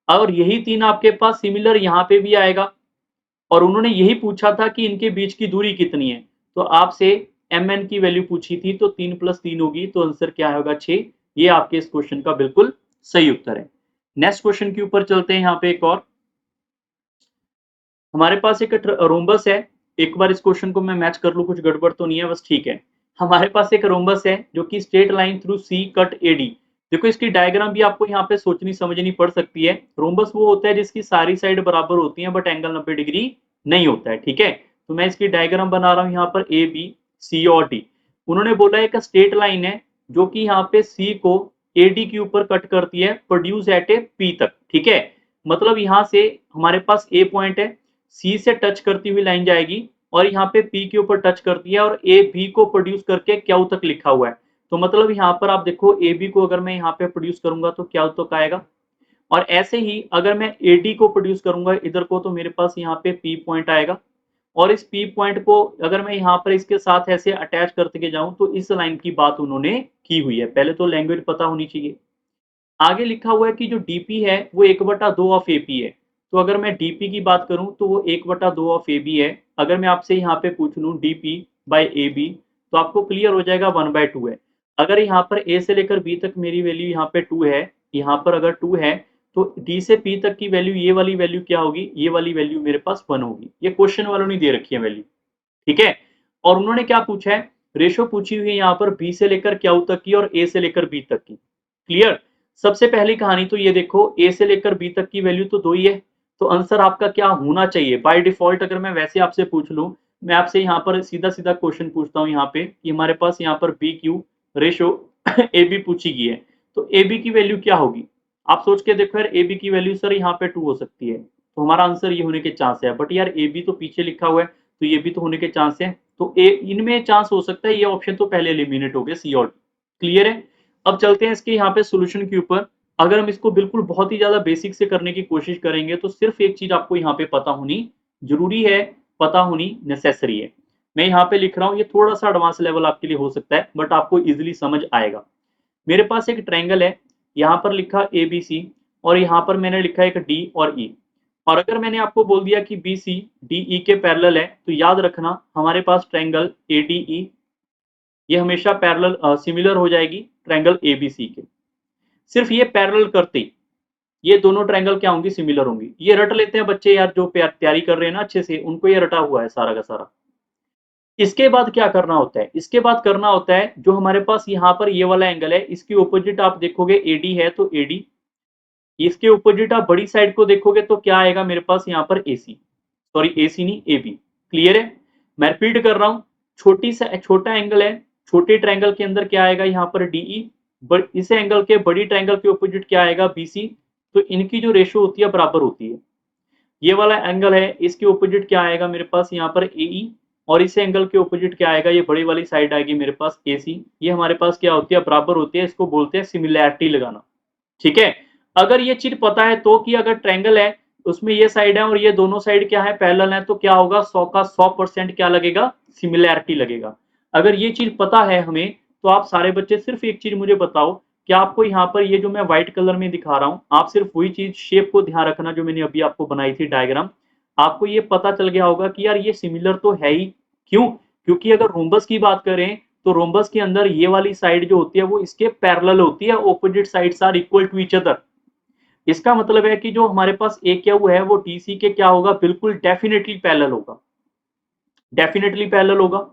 और यही 3 आपके पास सिमिलर यहाँ पे भी आएगा। और उन्होंने यही पूछा था कि इनके बीच की दूरी कितनी है, तो आपसे एम एन की वैल्यू पूछी थी, तो 3 + 3 होगी, तो आंसर क्या होगा 6। ये आपके इस क्वेश्चन का बिल्कुल सही उत्तर है। नेक्स्ट क्वेश्चन के ऊपर चलते हैं। यहाँ पे एक और हमारे पास एक रोम्बस है, एक बार इस क्वेश्चन को मैं मैच कर लूं, कुछ गड़बड़ तो नहीं है, बस ठीक है। हमारे पास एक रोम्बस है जो कि straight line through C cut AD. देखो इसकी डायग्राम भी आपको यहाँ पे सोचनी समझनी पड़ सकती है। रोम्बस वो होता है जिसकी सारी साइड बराबर होती है बट एंगल 90 डिग्री नहीं होता है, ठीक है। तो मैं इसकी डायग्राम बना रहा हूँ यहाँ पर ए बी सी और डी। उन्होंने बोला एक स्ट्रेट लाइन है जो कि यहाँ पे सी को एडी के ऊपर कट करती है प्रोड्यूस एट ए पी तक, ठीक है। मतलब यहाँ से हमारे पास ए पॉइंट है, सी से टच करती हुई लाइन जाएगी और यहाँ पे पी के ऊपर टच करती है और ए बी को प्रोड्यूस करके क्यू तक लिखा हुआ है। तो मतलब यहाँ पर आप देखो ए बी को अगर मैं यहाँ पे प्रोड्यूस करूंगा तो क्यू तक आएगा, और ऐसे ही अगर मैं ए डी को प्रोड्यूस करूंगा इधर को तो मेरे पास यहाँ पे पी पॉइंट आएगा, और इस पी पॉइंट को अगर मैं यहाँ पर इसके साथ ऐसे अटैच करते के जाऊं तो इस लाइन की बात उन्होंने की हुई है। पहले तो लैंग्वेज पता होनी चाहिए। आगे लिखा हुआ है कि जो डीपी है वो 1/2 ऑफ एपी है। तो अगर मैं डीपी की बात करूं तो वो 1/2 ऑफ एबी है। अगर मैं आपसे यहाँ पे पूछ लूं डीपी बाय ए बी तो आपको क्लियर हो जाएगा 1/2 है। अगर यहाँ पर ए से लेकर बी तक मेरी वैल्यू यहाँ पे 2 है, यहाँ पर अगर 2 है तो डी से पी तक की वैल्यू, ये वाली वैल्यू क्या होगी, ये वाली वैल्यू मेरे पास 1 होगी। ये क्वेश्चन वालों ने दे रखी है वैल्यू, ठीक है। और उन्होंने क्या पूछा है, रेशो पूछी हुई है यहाँ पर बी से लेकर क्यू तक की और ए से लेकर बी तक की। क्लियर। सबसे पहली कहानी तो ये देखो ए से लेकर बी तक की वैल्यू तो 2 ही है, तो आंसर आपका क्या होना चाहिए बाय डिफॉल्ट। अगर मैं वैसे आपसे पूछ लूं, मैं आपसे यहाँ पर सीधा सीधा क्वेश्चन पूछता हूँ यहाँ पे कि हमारे पास यहाँ पर B Q ratio A B पूछी गई है, तो ए बी की वैल्यू क्या होगी। आप सोच के देखो यार, ए बी की वैल्यू सर यहाँ पे 2 हो सकती है, तो हमारा आंसर ये होने के चांस है। बट यार ए बी तो पीछे लिखा हुआ है, तो ये भी तो होने के चांस है। तो ए इनमें चांस हो सकता है, ये ऑप्शन तो पहले एलिमिनेट हो गया, सी और डी। क्लियर है। अब चलते हैं इसके यहाँ पे सोल्यूशन के ऊपर। अगर हम इसको बिल्कुल बहुत ही ज्यादा बेसिक से करने की कोशिश करेंगे तो सिर्फ एक चीज आपको यहाँ पे पता होनी जरूरी है, पता होनी नेसेसरी है। मैं यहाँ पे लिख रहा हूँ, ये थोड़ा सा एडवांस लेवल आपके लिए हो सकता है, बट आपको इजिली समझ आएगा। मेरे पास एक ट्रायंगल है, यहाँ पर लिखा ए बी सी, और यहाँ पर मैंने लिखा एक डी और ई। और अगर मैंने आपको बोल दिया कि बी सी डी ई के पैरेलल है, तो याद रखना हमारे पास ट्रायंगल ए डी ई ये हमेशा पैरेलल सिमिलर हो जाएगी ट्रायंगल ए बी सी के। सिर्फ ये पैरेलल करते ही ये दोनों ट्रायंगल क्या होंगी, सिमिलर होंगी। ये रट लेते हैं बच्चे यार, जो तैयारी कर रहे हैं ना अच्छे से, उनको ये रटा हुआ है सारा का सारा। इसके बाद क्या करना होता है, इसके बाद करना होता है जो हमारे पास यहाँ पर ये वाला एंगल है, इसकी ऑपोजिट आप देखोगे एडी है तो एडी, इसके ऑपोजिट आप बड़ी साइड को देखोगे तो क्या आएगा मेरे पास यहाँ पर एसी, सॉरी एसी नहीं एबी। क्लियर है। मैं रिपीट कर रहा हूँ, छोटा एंगल है, छोटे ट्रायंगल के अंदर क्या आएगा यहाँ पर डीई, इस एंगल के बड़ी ट्रायंगल के ऑपोजिट क्या आएगा बीसी। तो इनकी जो रेशियो होती है बराबर होती है। ये वाला एंगल है, इसके ऑपोजिट क्या आएगा मेरे पास यहाँ पर एई, और इस एंगल के ऑपोजिट क्या आएगा, ये बड़ी वाली साइड आएगी मेरे पास एसी। ये हमारे पास क्या होती है, बराबर होती है। इसको बोलते हैं सिमिलैरिटी लगाना। ठीक है। अगर ये चीज पता है तो कि अगर ट्रायंगल है उसमें ये साइड है और ये दोनों साइड क्या है, पैरेलल है, तो क्या होगा 100 का 100% क्या लगेगा, सिमिलैरिटी लगेगा। अगर ये चीज पता है हमें, तो आप सारे बच्चे सिर्फ एक चीज मुझे बताओ कि आपको यहाँ पर ये जो मैं व्हाइट कलर में दिखा रहा हूँ, आप सिर्फ वही चीज शेप को ध्यान रखना जो मैंने अभी आपको बनाई थी डायग्राम। आपको ये पता चल गया होगा कि यार ये सिमिलर तो है ही। क्यों? क्योंकि अगर रोम्बस की बात करें तो रोम्बस के अंदर ये वाली साइड जो होती है वो इसके पैरेलल होती है, opposite sides are equal to each other. इसका मतलब है कि जो हमारे पास ए क्यू है वो टीसी के क्या होगा, बिल्कुल डेफिनेटली पैरेलल होगा, डेफिनेटली पैरेलल होगा।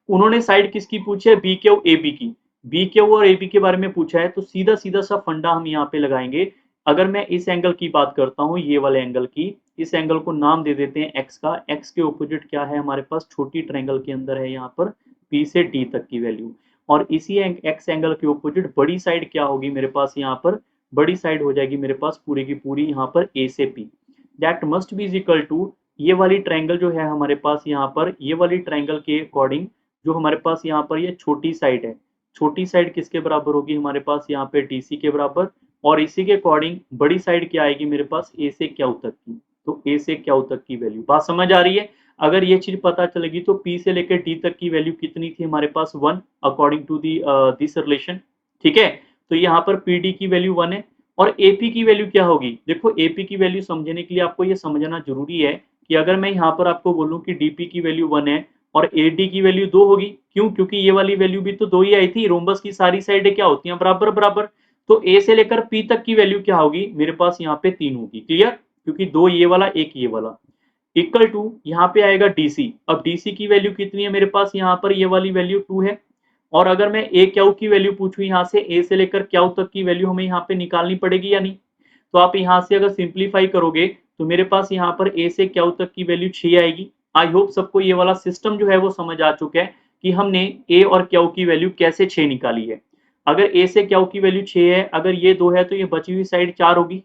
उन्होंने साइड किसकी पूछी है, बी क्यू ए बी की। बी क्यू और ए बी के बारे में पूछा है, तो सीधा सीधा सा फंडा हम यहाँ पे लगाएंगे। अगर मैं इस एंगल की बात करता हूँ, ये वाले एंगल की, इस एंगल को नाम दे देते हैं एक्स का। एक्स के ऑपोजिट क्या है हमारे पास, छोटी ट्रायंगल के अंदर है यहाँ पर पी से डी तक की वैल्यू। और इसी एक्स एंगल के ऑपोजिट बड़ी साइड क्या होगी मेरे पास यहाँ पर, बड़ी साइड हो जाएगी मेरे पास पूरी की पूरी यहाँ पर ए से P. That must be equal to, ये वाली ट्रायंगल जो है हमारे पास यहाँ पर, ये वाली ट्रायंगल के अकॉर्डिंग जो हमारे पास यहाँ पर ये छोटी साइड है, छोटी साइड किसके बराबर होगी हमारे पास यहाँ पे डीसी के बराबर। और इसी के अकॉर्डिंग बड़ी साइड क्या आएगी मेरे पास, ए से क्यू तक की। तो ए से क्यू तक की वैल्यू, बात समझ आ रही है। अगर ये चीज पता चलेगी तो पी से लेकर डी तक की वैल्यू कितनी थी हमारे पास, 1 अकॉर्डिंग टू दिस रिलेशन। ठीक है। तो यहाँ पर पी डी की वैल्यू 1 है। और एपी की वैल्यू क्या होगी, देखो एपी की वैल्यू समझने के लिए आपको ये समझना जरूरी है कि अगर मैं यहाँ पर आपको बोलूं कि डीपी की वैल्यू 1 है और एडी की वैल्यू 2 होगी, क्यों, क्योंकि ये वाली वैल्यू भी तो 2 ही आई थी। रोम्बस की सारी साइडें क्या होती हैं, बराबर बराबर। तो ए से लेकर पी तक की वैल्यू क्या होगी मेरे पास यहाँ पे 3 होगी। क्लियर। क्योंकि 2 ये वाला, 1 ये वाला। इक्वल टू यहाँ पे आएगा डीसी। अब डीसी की वैल्यू कितनी है मेरे पास, यहाँ पर ये वाली वैल्यू 2 है। और अगर मैं ए क्यू की वैल्यू पूछूं, यहाँ से ए से लेकर क्यू तक की वैल्यू हमें यहाँ पे निकालनी पड़ेगी या नहीं। तो आप यहाँ से अगर सिंप्लीफाई करोगे तो मेरे पास यहाँ पर ए से क्यू तक की वैल्यू 6 आएगी। आई होप सबको ये वाला सिस्टम जो है वो समझ आ चुका है कि हमने ए और क्यू की वैल्यू कैसे 6 निकाली है। अगर ए से क्यू की वैल्यू 6 है, अगर ये 2 है तो ये बची हुई साइड 4 होगी।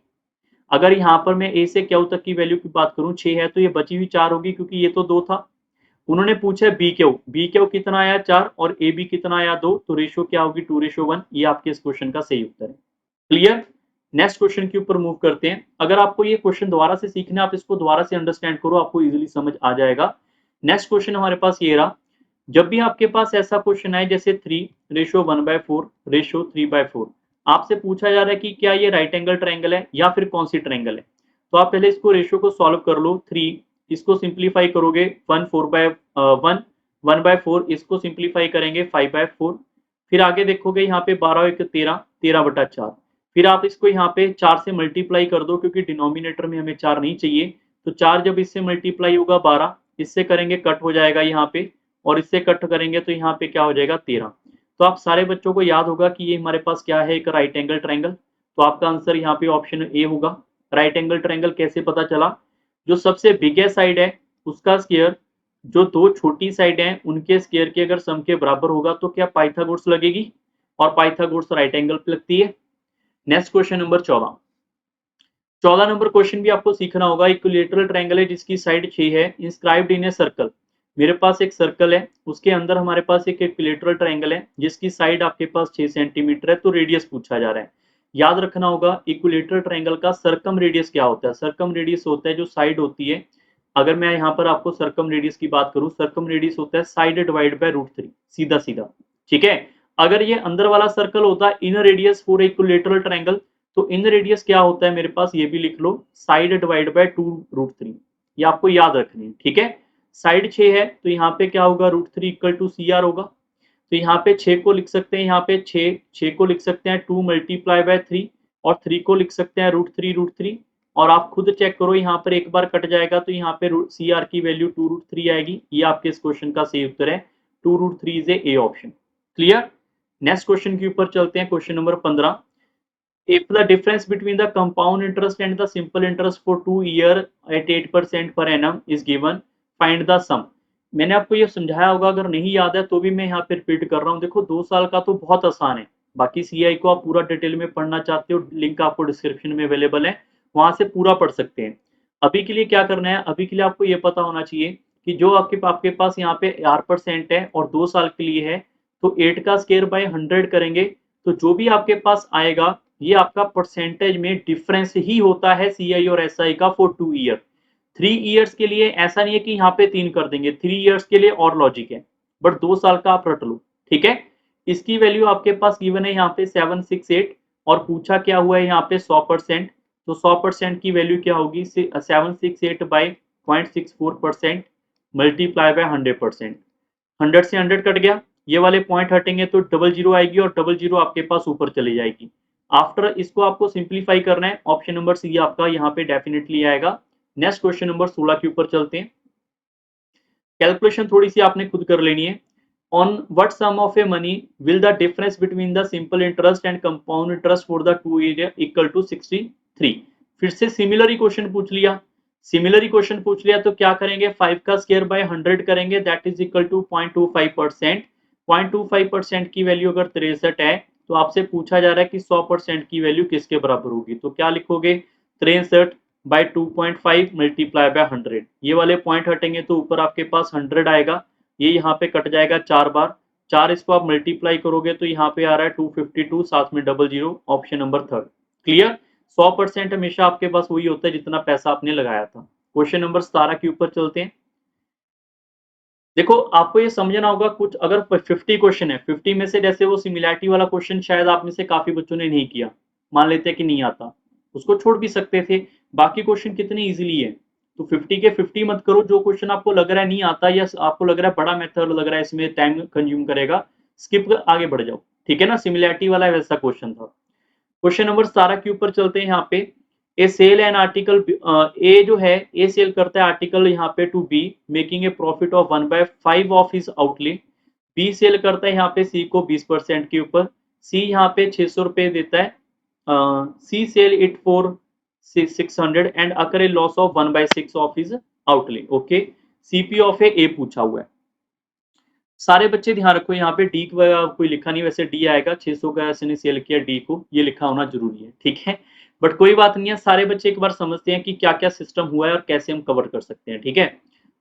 अगर यहाँ पर मैं ए से क्यू तक की वैल्यू की बात करूं 6 है, तो ये बची हुई 4 होगी, क्योंकि ये तो 2 था। उन्होंने पूछा बी क्यू कितना आया 4 और ए बी कितना आया 2, तो रेशियो क्या होगी 2:1। ये आपके इस क्वेश्चन का सही उत्तर है। क्लियर। नेक्स्ट क्वेश्चन के ऊपर मूव करते हैं। अगर आपको ये क्वेश्चन दोबारा से सीखना है, आप इसको दोबारा से अंडरस्टैंड करो, आपको इजीली समझ आ जाएगा। नेक्स्ट क्वेश्चन हमारे पास ये रहा। जब भी आपके पास ऐसा क्वेश्चन आए जैसे 3:1/4 रेशियो 3/4, आपसे पूछा जा रहा है कि क्या ये राइट एंगल ट्रायंगल है या फिर कौन सी ट्रायंगल है, तो आप पहले इसको रेशियो को सॉल्व कर लो। 3 इसको सिंप्लीफाई करोगे 1/4, इसको सिंप्लीफाई करेंगे 5/4। फिर आगे देखोगे यहाँ पे 12 1 13, 13/4। फिर आप इसको यहाँ पे 4 से मल्टीप्लाई कर दो, क्योंकि डिनोमिनेटर में हमें 4 नहीं चाहिए। तो 4 जब इससे मल्टीप्लाई होगा 12, इससे करेंगे कट हो जाएगा यहाँ पे, और इससे कट करेंगे तो यहाँ पे क्या हो जाएगा 13। तो आप सारे बच्चों को याद होगा कि ये हमारे पास क्या है, एक राइट एंगल ट्रायंगल। तो आपका आंसर यहाँ पे ऑप्शन ए होगा। राइट एंगल ट्रायंगल कैसे पता चला, जो सबसे बिगेस्ट साइड है उसका स्क्वायर जो 2 छोटी साइड हैं उनके स्क्वायर के अगर सम के बराबर होगा तो क्या पाइथागोरस लगेगी, और पाइथागोरस राइट एंगल पे लगती है। Next question number 14। 14 number question भी आपको सीखना होगा। इक्विलेटरल ट्रायंगल है जिसकी साइड 6 है, इंस्क्राइब्ड इन ए सर्कल। मेरे पास एक सर्कल है, उसके अंदर हमारे पास एक इक्विलेटरल ट्रायंगल है जिसकी साइड आपके पास 6 सेंटीमीटर है, तो रेडियस पूछा जा रहा है। याद रखना होगा इक्विलेटरल ट्रायंगल का सरकम रेडियस क्या होता है। सरकम रेडियस होता है जो साइड होती है। अगर मैं यहाँ पर आपको सरकम रेडियस की बात करूं, सरकम रेडियस होता है साइड डिवाइड बाय √3, सीधा सीधा। ठीक है। अगर ये अंदर वाला सर्कल होता है inner radius for equilateral triangle, तो इन रेडियस क्या होता है मेरे पास, ये भी लिख लो, साइड डिवाइड बाय 2√3। ये आपको याद रखनी है। ठीक है। साइड 6 है तो यहाँ पे क्या होगा, √3 इक्वल टू CR होगा। तो यहाँ पे 6 को लिख सकते हैं, यहाँ पे 6 को लिख सकते हैं 2 मल्टीप्लाई बाय 3, और 3 को लिख सकते हैं √3 और आप खुद चेक करो, यहाँ पर एक बार कट जाएगा तो यहाँ पे CR की वैल्यू 2√3 आएगी। ये आपके इस क्वेश्चन का सही उत्तर है। 2√3 is A option. Clear. Next question के ऊपर चलते हैं, question number 15। If the difference between the compound interest and the simple interest for 2 years at 8% per annum is given, find the sum। मैंने आपको ये समझाया होगा, अगर नहीं याद है तो भी मैं यहाँ पे रिपीट कर रहा हूँ। देखो 2 साल का तो बहुत आसान है, बाकी CI को आप पूरा डिटेल में पढ़ना चाहते हो, लिंक आपको डिस्क्रिप्शन में अवेलेबल है, वहां से पूरा पढ़ सकते हैं। अभी के लिए क्या करना है, अभी के लिए आपको ये पता होना चाहिए कि जो आपके पास यहाँ पे R% है और 2 साल के लिए है, तो 8 का स्क्वायर बाय 100 करेंगे तो जो भी आपके पास आएगा ये आपका परसेंटेज में डिफरेंस ही होता है CI और SI का फॉर 2 ईयर। 3 इयर्स के लिए ऐसा नहीं है कि यहाँ पे 3 कर देंगे, 3 इयर्स के लिए और लॉजिक है, बट 2 साल का आप रट लो। ठीक है। इसकी वैल्यू आपके पास गिवन है यहाँ पे 768, और पूछा क्या हुआ है यहाँ पे 100%। तो 100% की वैल्यू क्या होगी, 768 बाई 0.64% मल्टीप्लाई बाय 100%। 100 से 100 कट गया, ये वाले पॉइंट हटेंगे तो डबल जीरो आएगी, और डबल जीरो आपके पास ऊपर चली जाएगी। आफ्टर इसको आपको सिंप्लीफाई करना है, ऑप्शन नंबर सी आपका यहाँ पे डेफिनेटली आएगा। नेक्स्ट क्वेश्चन नंबर 16 के ऊपर चलते हैं। कैलकुलेशन थोड़ी सी आपने खुद कर लेनी है। On what sum of a money will the difference between the simple interest and compound interest for the 2 year equal to 63। फिर से सिमिलर ही क्वेश्चन पूछ लिया। सिमिलर ही क्वेश्चन पूछ लिया तो क्या करेंगे, 5 का स्क्वायर बाय 100 करेंगे, दैट इज इक्वल टू 0.25%। 0.25% की वैल्यू अगर 63 है तो आपसे पूछा जा रहा है कि 100% की वैल्यू किसके बराबर होगी, तो क्या लिखोगे, 63 बाय 2.5 मल्टीप्लाई बाय 100। ये वाले पॉइंट हटेंगे तो ऊपर आपके पास 100 आएगा, ये यहाँ पे कट जाएगा 4 बार, 4 इसको आप मल्टीप्लाई करोगे तो यहाँ पे आ रहा है 252, साथ में double zero, option number third. Clear. 100% हमेशा आपके पास वही होता है जितना पैसा आपने लगाया था। क्वेश्चन नंबर 17 के ऊपर चलते हैं। देखो आपको ये समझना होगा, कुछ अगर 50 क्वेश्चन है, 50 में से जैसे वो सिमिलैरिटी वाला क्वेश्चन शायद आप में से काफी बच्चों ने नहीं किया, मान लेते हैं कि नहीं आता, उसको छोड़ भी सकते थे। बाकी क्वेश्चन कितने इजीली है, तो 50 के 50 मत करो। जो क्वेश्चन आपको लग रहा है नहीं आता या आपको लग रहा है बड़ा मेथड लग रहा है इसमें टाइम कंज्यूम करेगा, स्किप कर आगे बढ़ जाओ। ठीक है ना, सिमिलैरिटी वाला वैसा क्वेश्चन था। क्वेश्चन नंबर 17 के ऊपर चलते हैं। यहाँ पे A sell an article, A जो है ए सेल करता है आर्टिकल यहाँ पे to B, making a profit of 1/5 of his outlay. B sell करता है यहाँ पे सी को 20% के ऊपर, सी यहाँ पे 600 रुपए देता है, she sell it for 600 and incur a loss of 1/6 of his outlay. Okay, CP of A पूछा हुआ है। सारे बच्चे ध्यान रखो, यहाँ पे डी कोई लिखा नहीं, वैसे डी आएगा, 600 का इसने सेल किया डी को, ये लिखा होना जरूरी है। ठीक है, बट कोई बात नहीं है, सारे बच्चे एक बार समझते हैं कि क्या क्या सिस्टम हुआ है और कैसे हम कवर कर सकते हैं। ठीक है।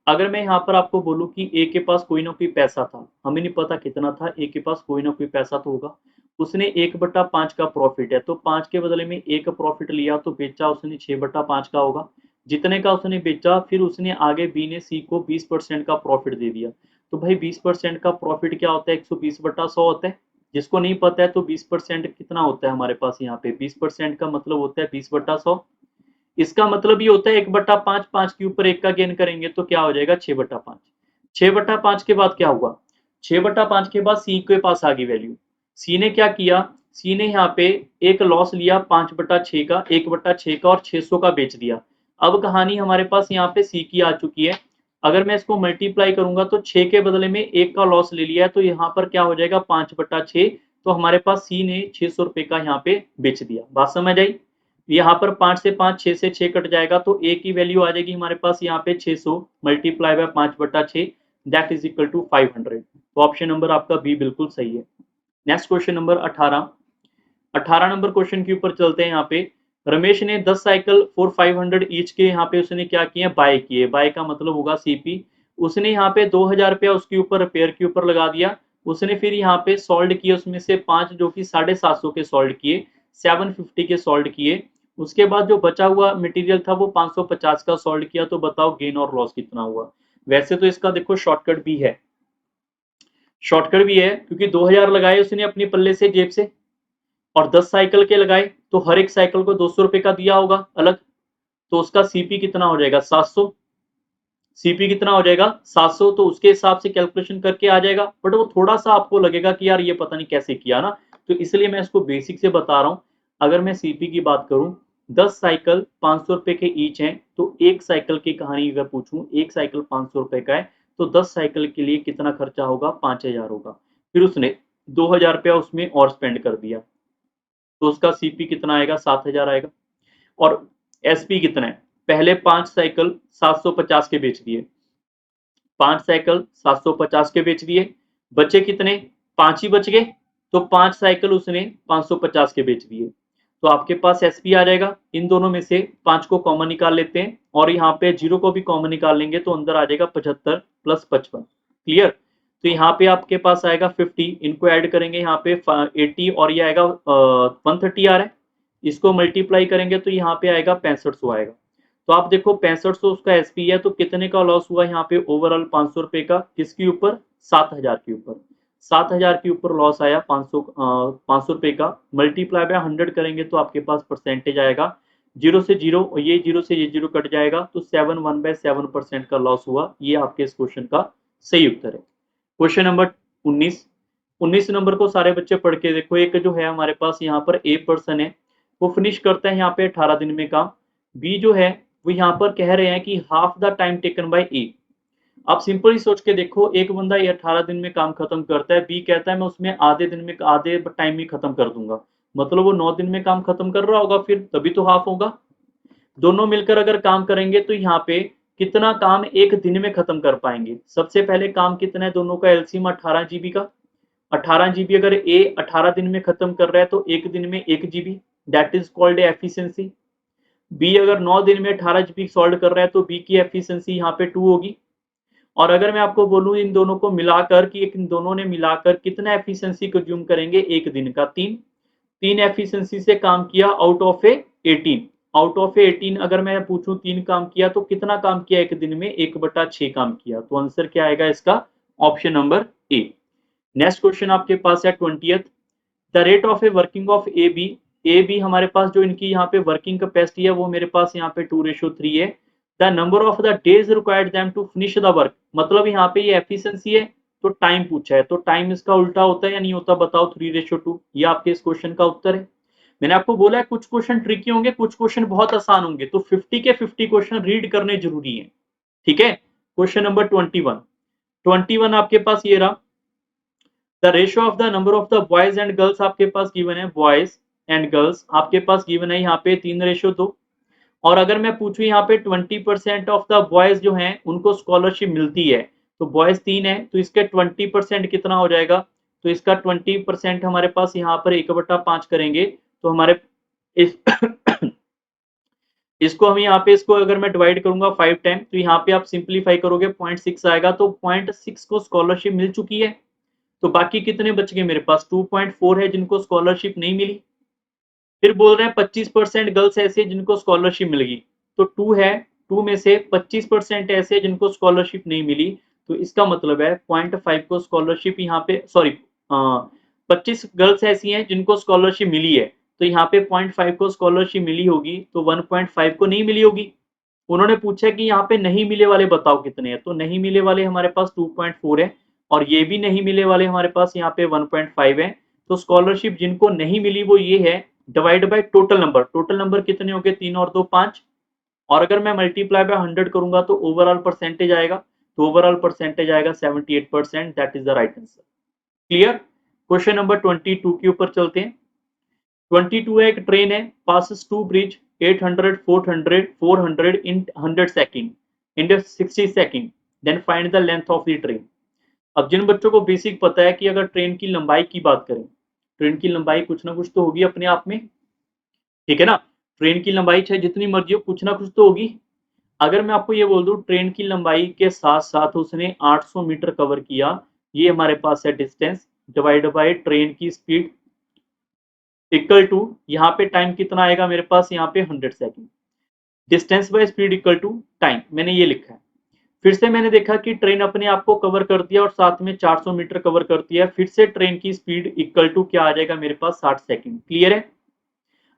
अगर मैं यहाँ पर आपको बोलूँ कि ए के पास कोई ना कोई पैसा था, हमें नहीं पता कितना था, ए के पास कोई ना कोई पैसा तो होगा, उसने 1/5 का प्रॉफिट है, तो 5 के बदले में 1 प्रॉफिट लिया तो बेचा उसने 6/5 का होगा। जितने का उसने बेचा फिर उसने आगे बी ने सी को 20% का प्रॉफिट दे दिया। तो भाई 20% का प्रॉफिट क्या होता है, 120/100 होता है। जिसको नहीं पता है तो 20% कितना होता है हमारे पास, यहाँ पे 20% का मतलब होता है 20/100। इसका मतलब ये होता है 1/5, 5 के ऊपर 1 का गेन करेंगे तो क्या हो जाएगा, 6/5। 6/5 के बाद क्या हुआ, 6/5 के बाद सी के पास आ गई वैल्यू। सी ने क्या किया, सी ने यहाँ पे एक लॉस लिया 5/6 का, 1/6 का, और 600 का बेच दिया। अब कहानी हमारे पास यहाँ पे सी की आ चुकी है। अगर मैं इसको मल्टीप्लाई करूंगा तो 6 के बदले में 1 का लॉस ले लिया है, तो यहाँ पर क्या हो जाएगा 5/6। तो हमारे पास सी ने 600 रुपए का यहाँ पे बेच दिया। बात समझ आई। यहाँ पर 5 से 5, 6 से 6 कट जाएगा तो ए की वैल्यू आ जाएगी हमारे पास यहाँ पे 600 multiply by 5/6, that is equal to 500। तो ऑप्शन नंबर आपका बी बिल्कुल सही है। Next question number 18। 18 नंबर क्वेश्चन के ऊपर चलते हैं। यहाँ पे रमेश ने 10 साइकिल फॉर 500 ईच के यहाँ पे उसने क्या किए, बाय किए। बाय का मतलब होगा सीपी। उसने यहाँ पे 2000 रुपया उसके ऊपर रिपेयर के ऊपर लगा दिया। उसने फिर यहाँ पे सोल्ड किए, उसमें से 5 जो कि 750 के सोल्ड किए, 750 के सोल्ड किए। उसके बाद जो बचा हुआ मटेरियल था वो 550 का सोल्ड किया। तो बताओ गेन और लॉस कितना हुआ। वैसे तो इसका देखो शॉर्टकट भी है, शॉर्टकट भी है, क्योंकि 2000 लगाए उसने अपने पल्ले से, जेब से, और 10 साइकिल के लगाए, तो हर एक साइकिल को 200 रुपए का दिया होगा अलग। तो उसका सीपी कितना हो जाएगा, 700। सीपी कितना हो जाएगा, 700। तो उसके हिसाब से कैलकुलेशन करके आ जाएगा, बट वो थोड़ा सा आपको लगेगा कि यार ये पता नहीं कैसे किया ना, तो इसलिए मैं इसको बेसिक से बता रहा हूं। अगर मैं सीपी की बात करूं, 10 साइकिल 500 रुपए के ईच हैं, तो एक साइकिल की कहानी अगर पूछूं, एक साइकिल 500 रुपए का है, तो 10 साइकिल के लिए कितना खर्चा होगा, 5000 होगा। फिर उसने 2000 रुपया उसमें और स्पेंड कर दिया, तो उसका सीपी कितना आएगा, 7000 आएगा। और एसपी कितना है, पहले 5 साइकिल 750 के बेच दिए, 5 साइकिल 750 के बेच दिए, बचे कितने, 5 ही बच गए। तो 5 साइकिल उसने 550 के बेच दिए। तो आपके पास एसपी आ जाएगा। इन दोनों में से 5 को कॉमन निकाल लेते हैं, और यहाँ पे 0 को भी कॉमन निकाल लेंगे, तो अंदर आ जाएगा 75 प्लस 55। क्लियर। तो यहाँ पे आपके पास आएगा 50, इनको ऐड करेंगे यहाँ पे 80, और ये आएगा 130 आ रहा है। इसको मल्टीप्लाई करेंगे तो यहाँ पे आएगा 6500 आएगा। तो आप देखो 6500 उसका एसपी है, तो कितने का लॉस हुआ यहाँ पे ओवरऑल, 500 रुपए का, किसके ऊपर, 7000 के ऊपर। 7000 के ऊपर लॉस आया, 500 रुपए का। मल्टीप्लाई बाय 100 करेंगे तो आपके पास परसेंटेज आएगा, जीरो से जीरो, और ये जीरो से ये जीरो कट जाएगा, तो 7/7% का लॉस हुआ। ये आपके इस क्वेश्चन का सही उत्तर है। Question number 19। 19 नंबर को सारे बच्चे पढ़ के देखो। एक जो है हमारे पास यहाँ पर ए पर्सन है, वो फिनिश करता है यहाँ पे 18 दिन में काम। बी जो है वो यहाँ पर कह रहे हैं कि half the time taken by A. आप सिंपल ही सोच के देखो, एक बंदा ये 18 दिन में काम खत्म करता है, बी कहता है मैं उसमें आधे दिन में, आधे टाइम में खत्म कर दूंगा, मतलब वो 9 दिन में काम खत्म कर रहा होगा, फिर तभी तो हाफ होगा। दोनों मिलकर अगर काम करेंगे तो यहाँ पे कितना काम एक दिन में खत्म कर पाएंगे। सबसे पहले काम कितना है, दोनों का एलसीएम 18 जीबी का। 18 जीबी अगर ए 18 दिन में खत्म कर रहा है, तो एक दिन में 1 GB, that is called efficiency. B अगर 9 दिन में 18 जीबी सॉल्व कर रहा है, तो बी की एफिशिएंसी यहाँ पे 2 होगी। और अगर मैं आपको बोलूं इन दोनों को मिलाकर, कि इन दोनों ने मिलाकर कितना एफिशिएंसी कंज्यूम करेंगे एक दिन का, 3। 3 एफिशिएंसी से काम किया out of A 18। Out of A 18 अगर मैं पूछूं 3 काम किया, तो कितना काम किया एक दिन में, 1/6 काम किया। तो आंसर क्या आएगा इसका, option number A. Next question आपके पास है 20th। The rate of a working of A B. A B हमारे पास जो इनकी यहाँ पे वर्किंग कैपेसिटी है, वो मेरे पास यहाँ पे 2:3 है। The number of the days required them to finish the work, मतलब यहाँ पे ये एफिशिएंसी है, तो टाइम पूछा है, तो टाइम इसका उल्टा होता है या नहीं होता, बताओ, 3:2। ये आपके इस क्वेश्चन का उत्तर है। मैंने आपको बोला है कुछ क्वेश्चन ट्रिकी होंगे, कुछ क्वेश्चन बहुत आसान होंगे, तो 50 के 50 क्वेश्चन रीड करने जरूरी है। ठीक है। Question number 21। 21 आपके पास ये रहा। The ratio of the number of the boys and girls आपके पास गिवन है, बॉयज एंड गर्ल्स आपके पास गिवन है यहाँ पे 3:2। और अगर मैं पूछूं यहाँ पे 20% ऑफ द बॉयज जो हैं उनको स्कॉलरशिप मिलती है, तो बॉयज 3 है, तो इसके 20% कितना हो जाएगा, तो इसका 20% हमारे पास यहाँ पर 1/5 करेंगे, तो हमारे इस इसको हम यहाँ पे, इसको अगर मैं डिवाइड करूंगा 5 टाइम, तो यहाँ पे आप सिंप्लीफाई करोगे 0.6 आएगा, तो 0.6 को स्कॉलरशिप मिल चुकी है। तो बाकी कितने बच गए मेरे पास, 2.4 है जिनको स्कॉलरशिप नहीं मिली। फिर बोल रहे हैं 25% गर्ल्स ऐसे जिनको स्कॉलरशिप मिल गई, तो 2 है, 2 में से 25% ऐसे जिनको स्कॉलरशिप नहीं मिली, तो इसका मतलब है 0.5 को स्कॉलरशिप यहाँ पे, सॉरी, 25 गर्ल्स ऐसी हैं जिनको स्कॉलरशिप मिली है, तो यहाँ पे 0.5 को स्कॉलरशिप मिली होगी, तो 1.5 को नहीं मिली होगी। उन्होंने पूछा कि यहाँ पे नहीं मिले वाले बताओ कितने हैं, तो नहीं मिले वाले हमारे पास 2.4 है, और ये भी नहीं मिले वाले हमारे पास यहाँ पे 1.5 है। तो स्कॉलरशिप जिनको नहीं मिली वो ये है, divide by total number. Total number कितने हो गए, 3 और 2 5, और अगर मैं मल्टीप्लाई बाय 100 करूंगा तो ओवरऑल परसेंटेज आएगा, तो ओवरऑल परसेंटेज आएगा 78%, that is the right answer. Clear. Question number 22 के ऊपर चलते हैं। 22 है, एक ट्रेन है, passes to bridge 800 400 in 100 second in 60 second, then find the length of the train. अब जिन बच्चों को बेसिक पता है कि अगर ट्रेन की लंबाई की बात करें, ट्रेन की लंबाई कुछ ना कुछ तो होगी अपने आप में, ठीक है ना। ट्रेन की लंबाई चाहे जितनी मर्जी हो, कुछ ना कुछ तो होगी। अगर मैं आपको ये बोल दूं ट्रेन की लंबाई के साथ साथ उसने 800 मीटर कवर किया, ये हमारे पास है डिस्टेंस, डिवाइड बाय ट्रेन की स्पीड इक्वल टू, यहाँ पे टाइम कितना आएगा मेरे पास, यहाँ पे 100 second. Distance by speed equal to time, मैंने ये लिखा है। फिर से मैंने देखा कि ट्रेन अपने आप को कवर कर दिया और साथ में 400 मीटर कवर कर दिया, फिर से ट्रेन की स्पीड इक्वल टू क्या आ जाएगा मेरे पास, 60 सेकेंड। क्लियर है?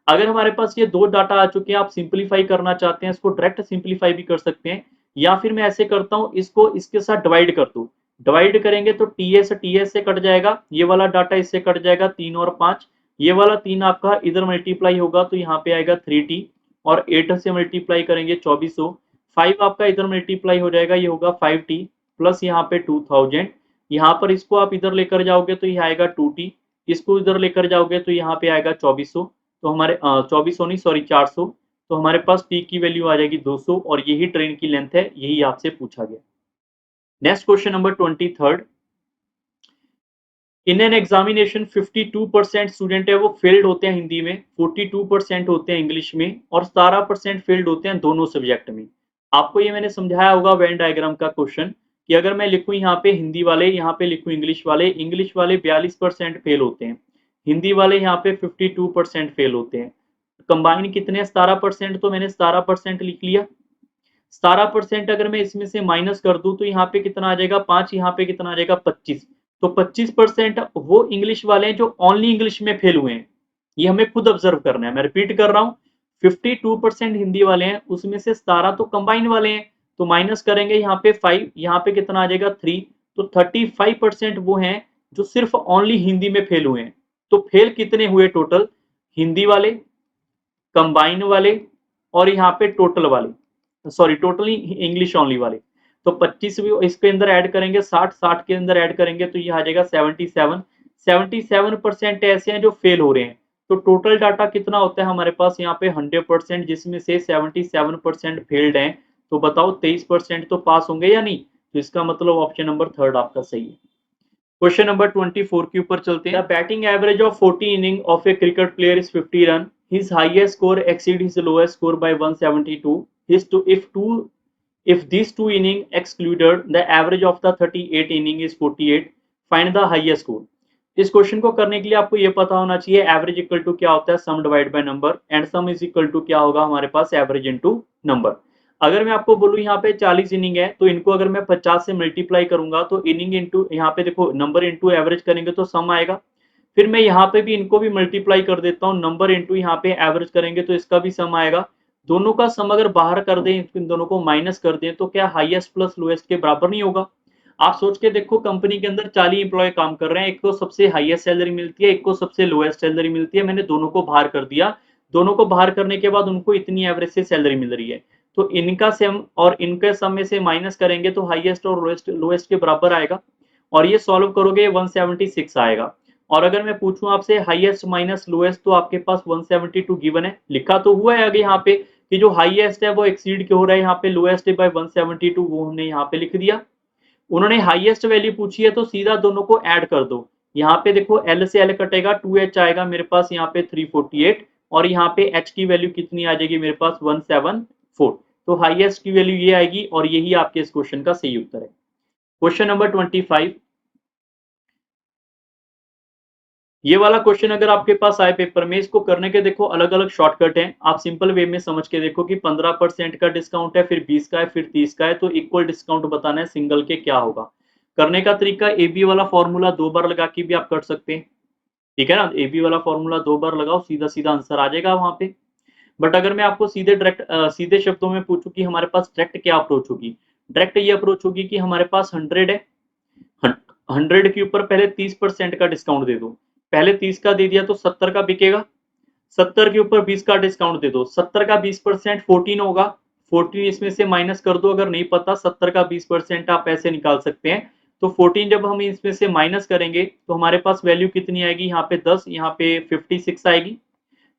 अगर हमारे पास ये दो डाटा आ चुके हैं, आप सिंपलीफाई करना चाहते हैं, इसको डायरेक्ट सिंपलीफाई भी कर सकते हैं, या फिर मैं ऐसे करता हूं, इसको इसके साथ डिवाइड कर दो। डिवाइड करेंगे तो टीएस से कट जाएगा, ये वाला डाटा इससे कट जाएगा, 3 और 5, ये वाला 3 आपका इधर मल्टीप्लाई होगा तो यहाँ पे आएगा 3t, और 8 से मल्टीप्लाई करेंगे 2400, 5 आपका इधर मल्टीप्लाई हो जाएगा, ये होगा 5t, प्लस यहाँ पे 2000, यहाँ पर इसको आप इधर लेकर जाओगे तो ये आएगा 2t, इसको इधर लेकर जाओगे तो यहाँ पे आएगा 2400, तो हमारे 2400 नहीं सॉरी 400, तो हमारे पास टी की वैल्यू आ जाएगी 200, और यही ट्रेन की लेंथ है, यही आपसे पूछा गया। Next question number 23, in an examination 52% student है वो फेल्ड होते हैं हिंदी में, 42% होते हैं इंग्लिश में, और 17% फेल्ड होते हैं दोनों सब्जेक्ट में। आपको ये मैंने समझाया होगा वेन डायग्राम का क्वेश्चन, कि अगर मैं लिखूं यहाँ पे हिंदी वाले, यहाँ पे लिखूं इंग्लिश वाले 42% फेल होते हैं, हिंदी वाले यहाँ पे 52% फेल होते हैं। कंबाइन कितने, 17%, तो मैंने 17% लिख लिया। 17% अगर मैं इसमें से माइनस कर दूं तो यहाँ पे कितना आ जाएगा 5, यहाँ पे कितना आ जाएगा 25, तो 25% वो इंग्लिश वाले हैं जो ओनली इंग्लिश में फेल हुए हैं, ये हमें खुद ऑब्जर्व करना है। मैं रिपीट कर रहा हूँ, 52% हिंदी वाले हैं, उसमें से 17 तो कंबाइन वाले हैं, तो माइनस करेंगे यहाँ पे 5, यहाँ पे कितना आ जाएगा 3, तो 35% वो हैं जो सिर्फ ओनली हिंदी में फेल हुए हैं। तो फेल कितने हुए टोटल, हिंदी वाले, कंबाइन वाले, और यहाँ पे टोटल वाले, सॉरी टोटली इंग्लिश ओनली वाले, तो 25 भी इसके अंदर ऐड करेंगे, 60 के अंदर ऐड करेंगे तो ये आ जाएगा 77% ऐसे हैं जो फेल हो रहे हैं। तो टोटल डाटा कितना होता है हमारे पास यहाँ पे 100%, जिसमें से 77% फेल्ड हैं, तो बताओ 23% तो पास होंगे या नहीं, तो इसका मतलब ऑप्शन नंबर थर्ड आपका सही है। क्वेश्चन नंबर 24 के ऊपर चलते हैं। The batting average of 40 inning of a cricket player is 50 run, his highest score exceed his lowest score by 172, his to if these two inning excluded the average of the 38 inning is 48, find the highest score। इस question को करने के लिए आपको ये पता होना चाहिए एवरेज इक्वल टू क्या होता है, sum divide by number, and sum is equal to क्या होगा हमारे पास, एवरेज इनटू नंबर। अगर मैं आपको बोलूं यहाँ पे 40 इनिंग है, तो इनको अगर मैं 50 से मल्टीप्लाई करूंगा तो इनिंग इनटू यहाँ पे देखो नंबर इनटू एवरेज करेंगे तो सम आएगा। फिर मैं यहाँ पे भी इनको भी मल्टीप्लाई कर देता हूँ, नंबर इनटू यहाँ पे एवरेज करेंगे तो इसका भी सम आएगा। दोनों का सम अगर बाहर कर दें, इन दोनों को माइनस कर दें, तो क्या हाईएस्ट प्लस लोएस्ट के बराबर नहीं होगा। आप सोच के देखो, कंपनी के अंदर 40 इंप्लॉय काम कर रहे हैं, एक को सबसे हाईएस्ट सैलरी मिलती है, एक को सबसे लोएस्ट सैलरी मिलती है, मैंने दोनों को बाहर कर दिया, दोनों को बाहर करने के बाद उनको इतनी एवरेज से सैलरी मिल रही है, तो इनका सम और इनके सम में से माइनस करेंगे तो हाईएस्ट और लोएस्ट के बराबर आएगा, और ये सॉल्व करोगे 176 आएगा। और अगर मैं पूछूं आपसे हाईएस्ट माइनस लोएस्ट, तो आपके पास 172 गिवन है, लिखा तो हुआ है आगे यहाँ पे कि जो हाईएस्ट है वो एक्सीड क्यों हो रहा है, यहाँ पे लोएस्ट है बाय 172, वो हमने यहाँ पे लिख दिया। उन्होंने हाईएस्ट वैल्यू पूछी है तो सीधा दोनों को ऐड कर दो, यहाँ पे देखो एल से एल कटेगा, 2h आएगा मेरे पास यहाँ पे 348, और यहाँ पे h की वैल्यू कितनी आ जाएगी मेरे पास 174, तो हाईएस्ट की वैल्यू ये आएगी, और यही आपके इस क्वेश्चन का सही उत्तर है। क्वेश्चन नंबर 25, ये वाला क्वेश्चन अगर आपके पास आए पेपर में, इसको करने के देखो अलग अलग शॉर्टकट हैं, आप सिंपल वे में समझ के देखो कि 15% का डिस्काउंट है, फिर 20 का है, फिर 30 का है, तो इक्वल डिस्काउंट बताना है सिंगल के क्या होगा। करने का तरीका ए बी वाला फॉर्मूला 2 बार लगा के भी आप कर सकते हैं, ठीक है ना, ए बी वाला फॉर्मूला 2 बार लगाओ, सीधा सीधा आंसर आ जाएगा वहां पे। बट अगर मैं आपको सीधे डायरेक्ट सीधे शब्दों में पूछूं कि हमारे पास डायरेक्ट क्या अप्रोच होगी, डायरेक्ट ये अप्रोच होगी कि हमारे पास 100 है, 100 के ऊपर पहले 30% का डिस्काउंट दे दो, पहले 30 का दे दिया तो 70 का बिकेगा, 70 के ऊपर 20 का डिस्काउंट दे दो, 70 का 20% 14 होगा, 14 इसमें से माइनस कर दो, अगर नहीं पता 70 का 20% आप ऐसे निकाल सकते हैं, तो 14 जब हम इसमें से माइनस करेंगे तो हमारे पास वैल्यू कितनी आएगी, यहाँ पे 10, यहाँ पे 56 आएगी।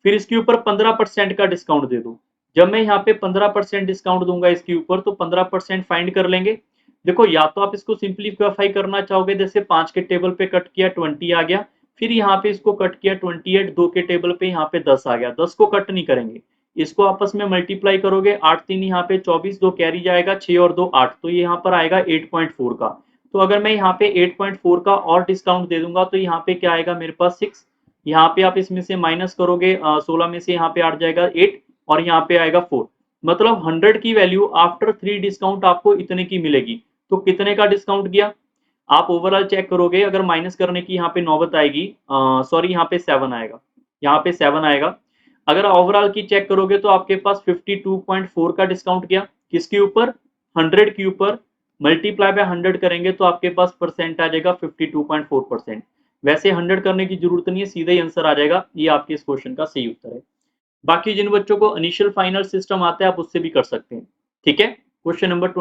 फिर इसके ऊपर 15% का डिस्काउंट दे दो, जब मैं यहाँ पे 15% डिस्काउंट दूंगा इसके ऊपर, तो 15% फाइंड कर लेंगे। देखो या तो आप इसको सिंपलीफाई करना चाहोगे, जैसे 5 के टेबल पे कट किया 20 आ गया, फिर यहाँ पे इसको कट किया 28, 2 के टेबल पे यहाँ पे 10 आ गया, 10 को कट नहीं करेंगे, इसको आपस में मल्टीप्लाई करोगे, 8 3 यहाँ पे 24, 2 कैरी जाएगा, 6 और 2 8, तो ये यहाँ पर आएगा 8.4 का। तो अगर मैं यहाँ पे 8.4 का और डिस्काउंट दे दूंगा तो यहाँ पे क्या आएगा मेरे पास 6, यहाँ पे आप इसमें से माइनस करोगे 16 में से यहाँ पे आ जाएगा 8 और यहाँ पे आएगा 4, मतलब 100 की वैल्यू आफ्टर 3 डिस्काउंट आपको इतने की मिलेगी। तो कितने का डिस्काउंट गया आप ओवरऑल चेक करोगे, अगर माइनस करने की यहाँ पे नौबत आएगी, सॉरी यहाँ पे 7 आएगा, यहाँ पे 7 आएगा। अगर ओवरऑल की चेक करोगे तो आपके पास 52.4 का डिस्काउंट गया, किसके ऊपर, 100 के ऊपर, मल्टीप्लाई बाय 100 करेंगे तो आपके पास परसेंट आ जाएगा 52.4%। वैसे 100 करने की जरूरत नहीं है, सीधा ही आंसर आ जाएगा, ये आपके इस क्वेश्चन का सही उत्तर है। बाकी जिन बच्चों को इनिशियल फाइनल सिस्टम आता है आप उससे भी कर सकते हैं, ठीक है। क्वेश्चन नंबर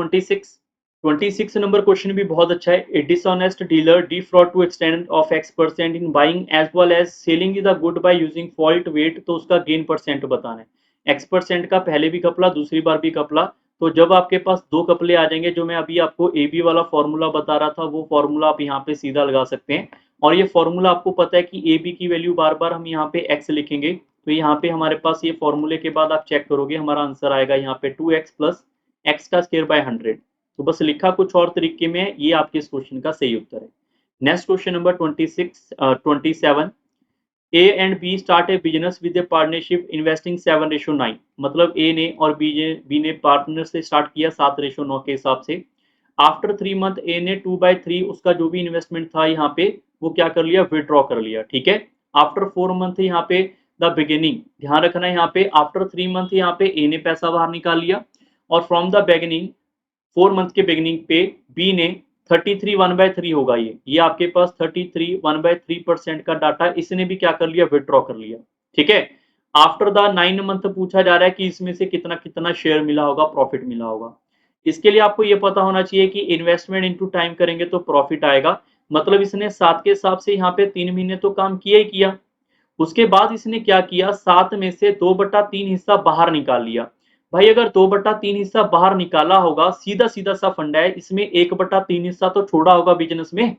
26 नंबर क्वेश्चन भी बहुत अच्छा है। A dishonest dealer defraud to extend of x% in buying as well as selling the good by using fault weight, तो उसका गेन परसेंट बताना है। x% का पहले भी कपला दूसरी बार भी कपला, तो जब आपके पास दो कपले आ जाएंगे, जो मैं अभी आपको ए बी वाला फॉर्मूला बता रहा था वो फॉर्मूला आप यहाँ पे सीधा लगा सकते हैं। और ये फॉर्मूला आपको पता है कि ए बी की वैल्यू बार बार हम यहाँ पे x लिखेंगे, तो यहाँ पे हमारे पास ये फॉर्मूले के बाद आप चेक करोगे हमारा आंसर आएगा यहाँ पे 2x प्लस एक्स का स्क्वायर बाय 100। तो बस लिखा कुछ और तरीके में, ये आपके इस क्वेश्चन का सही उत्तर है। Next question number 27, A and B start a business with a partnership investing 7:9, मतलब ए ने और बी ने पार्टनर से स्टार्ट किया 7:9 के हिसाब से। आफ्टर 3 मंथ ए ने 2/3 उसका जो भी इन्वेस्टमेंट था यहाँ पे वो क्या कर लिया, विड्रॉ कर लिया, ठीक है। आफ्टर 4 मंथ यहाँ पे द बिगिनिंग, ध्यान रखना है यहाँ पे आफ्टर 3 मंथ यहाँ पे ए ने पैसा बाहर निकाल लिया, और फ्रॉम द बिगिनिंग 4 मंथ के बिगिनिंग पे बी ने 33 1/3 होगा, ये आपके पास 33 1/3% का डाटा इसने भी क्या कर लिया, विड्रॉ कर लिया, ठीक है। आफ्टर द 9 मंथ पूछा जा रहा है कि इसमें से कितना कितना शेयर मिला होगा, प्रॉफिट मिला होगा। इसके लिए आपको ये पता होना चाहिए कि इन्वेस्टमेंट इनटू टाइम करेंगे तो प्रॉफिट आएगा, मतलब इसने 7 के हिसाब से यहाँ पे 3 महीने तो काम किया ही किया। उसके बाद इसने क्या किया, 7 में से 2/3 हिस्सा बाहर निकाल लिया। भाई अगर 2/3 हिस्सा बाहर निकाला होगा, सीधा सीधा सा फंडा है, इसमें 1/3 हिस्सा तो छोड़ा होगा बिजनेस में।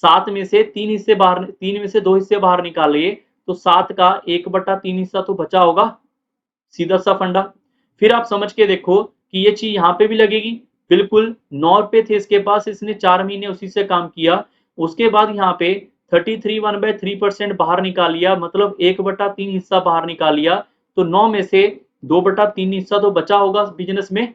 7 में से 3 हिस्से बाहर, 3 में से 2 हिस्से बाहर निकालिए तो 7 का 1/3 हिस्सा तो बचा होगा, सीधा सा फंडा। फिर आप समझ के देखो कि ये चीज यहाँ पे भी लगेगी, बिल्कुल 9 रुपए थे इसके पास, इसने 4 महीने उसी से काम किया। उसके बाद यहाँ पे 33 1/3% बाहर निकाल लिया, मतलब 1/3 हिस्सा बाहर निकाल लिया, तो 9 में से 2/3 हिस्सा तो बचा होगा बिजनेस में।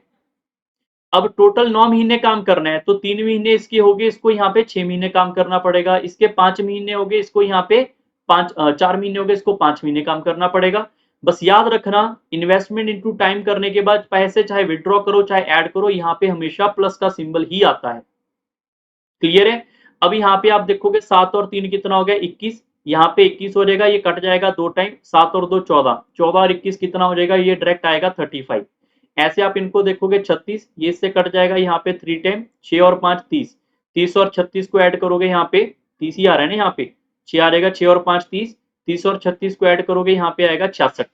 अब टोटल 9 महीने काम करना है, तो 3 महीने इसके हो गए, इसको यहाँ पे 6 महीने काम करना पड़ेगा, इसके 5 महीने हो गए, इसको यहाँ पे 4 महीने हो गए, इसको 5 महीने काम करना पड़ेगा। बस याद रखना, इन्वेस्टमेंट इनटू टाइम करने के बाद पैसे चाहे विड्रॉ करो चाहे ऐड करो, यहाँ पे हमेशा प्लस का सिंबल ही आता है, क्लियर है। अब यहाँ पे आप देखोगे 7 और 3 कितना हो गया, 21, यहाँ पे 21 हो जाएगा, ये कट जाएगा 2 टाइम, 7 और 2 14, 14 और 21 कितना हो जाएगा, ये डायरेक्ट आएगा 35। ऐसे आप इनको देखोगे 36, ये इससे कट जाएगा यहाँ पे 3 टाइम, 6 और 5 30, 30 और 36 को ऐड करोगे यहाँ पे 30 ही आ रहा है ना, यहाँ पे 6 आ जाएगा, 6 और 5 30, 30 और 36 को ऐड करोगे यहाँ पे आएगा 66।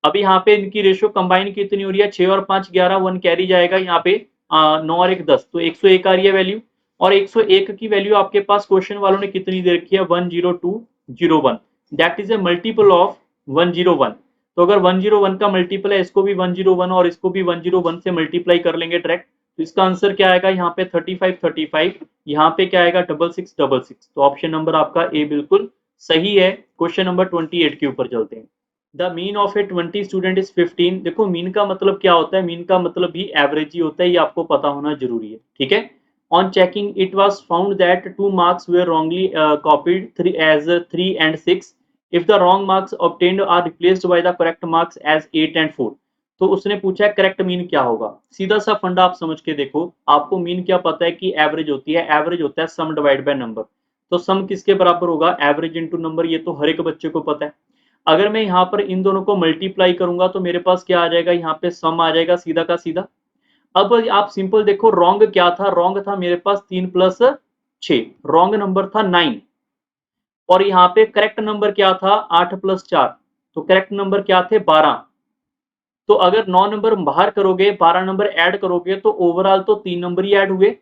अब यहाँ पे इनकी रेशियो कंबाइन कितनी हो रही है, 6 और 5 11, 1 कैरी जाएगा यहाँ पे 9 और 1 10, तो 101 आ रही है वैल्यू। और 101 की वैल्यू आपके पास क्वेश्चन वालों ने कितनी दे रखी है, 10201, that is a multiple of 101। तो अगर 101 का मल्टीपल है, इसको भी 101 और इसको भी 101 से मल्टीप्लाई कर लेंगे डायरेक्ट, तो इसका आंसर क्या आएगा, यहाँ पे 35 35, यहाँ पे क्या आएगा 6666। तो ऑप्शन नंबर आपका ए बिल्कुल सही है। क्वेश्चन नंबर 28 के ऊपर चलते हैं। The mean of A 20 student is 15। देखो मीन का मतलब क्या होता है, मीन का मतलब भी एवरेज ही होता है, ये आपको पता होना जरूरी है, ठीक है। On checking it was found that 2 marks were wrongly copied 3 as 3 and 6 if the wrong marks obtained are replaced by the correct marks as 8 and 4। तो उसने पूछा है करेक्ट मीन क्या होगा, सीधा सा फंडा आप समझ के देखो, आपको मीन क्या पता है कि एवरेज होती है, एवरेज होता है सम डिवाइड बाय नंबर। तो सम किसके बराबर होगा, एवरेज इंटू नंबर, ये तो हर एक बच्चे को पता है। अगर मैं यहाँ पर इन दोनों को मल्टीप्लाई करूंगा तो मेरे पास क्या आ जाएगा, यहाँ पे सम आ जाएगा सीधा का सीधा। अब आप सिंपल देखो रॉन्ग क्या था, रॉन्ग था मेरे पास 3 + 6, रॉन्ग नंबर था 9, और यहाँ पे करेक्ट नंबर क्या था 8 + 4, तो करेक्ट नंबर क्या थे 12। तो अगर 9 नंबर बाहर करोगे 12 नंबर ऐड करोगे तो ओवरऑल तो 3 नंबर ही ऐड हुए।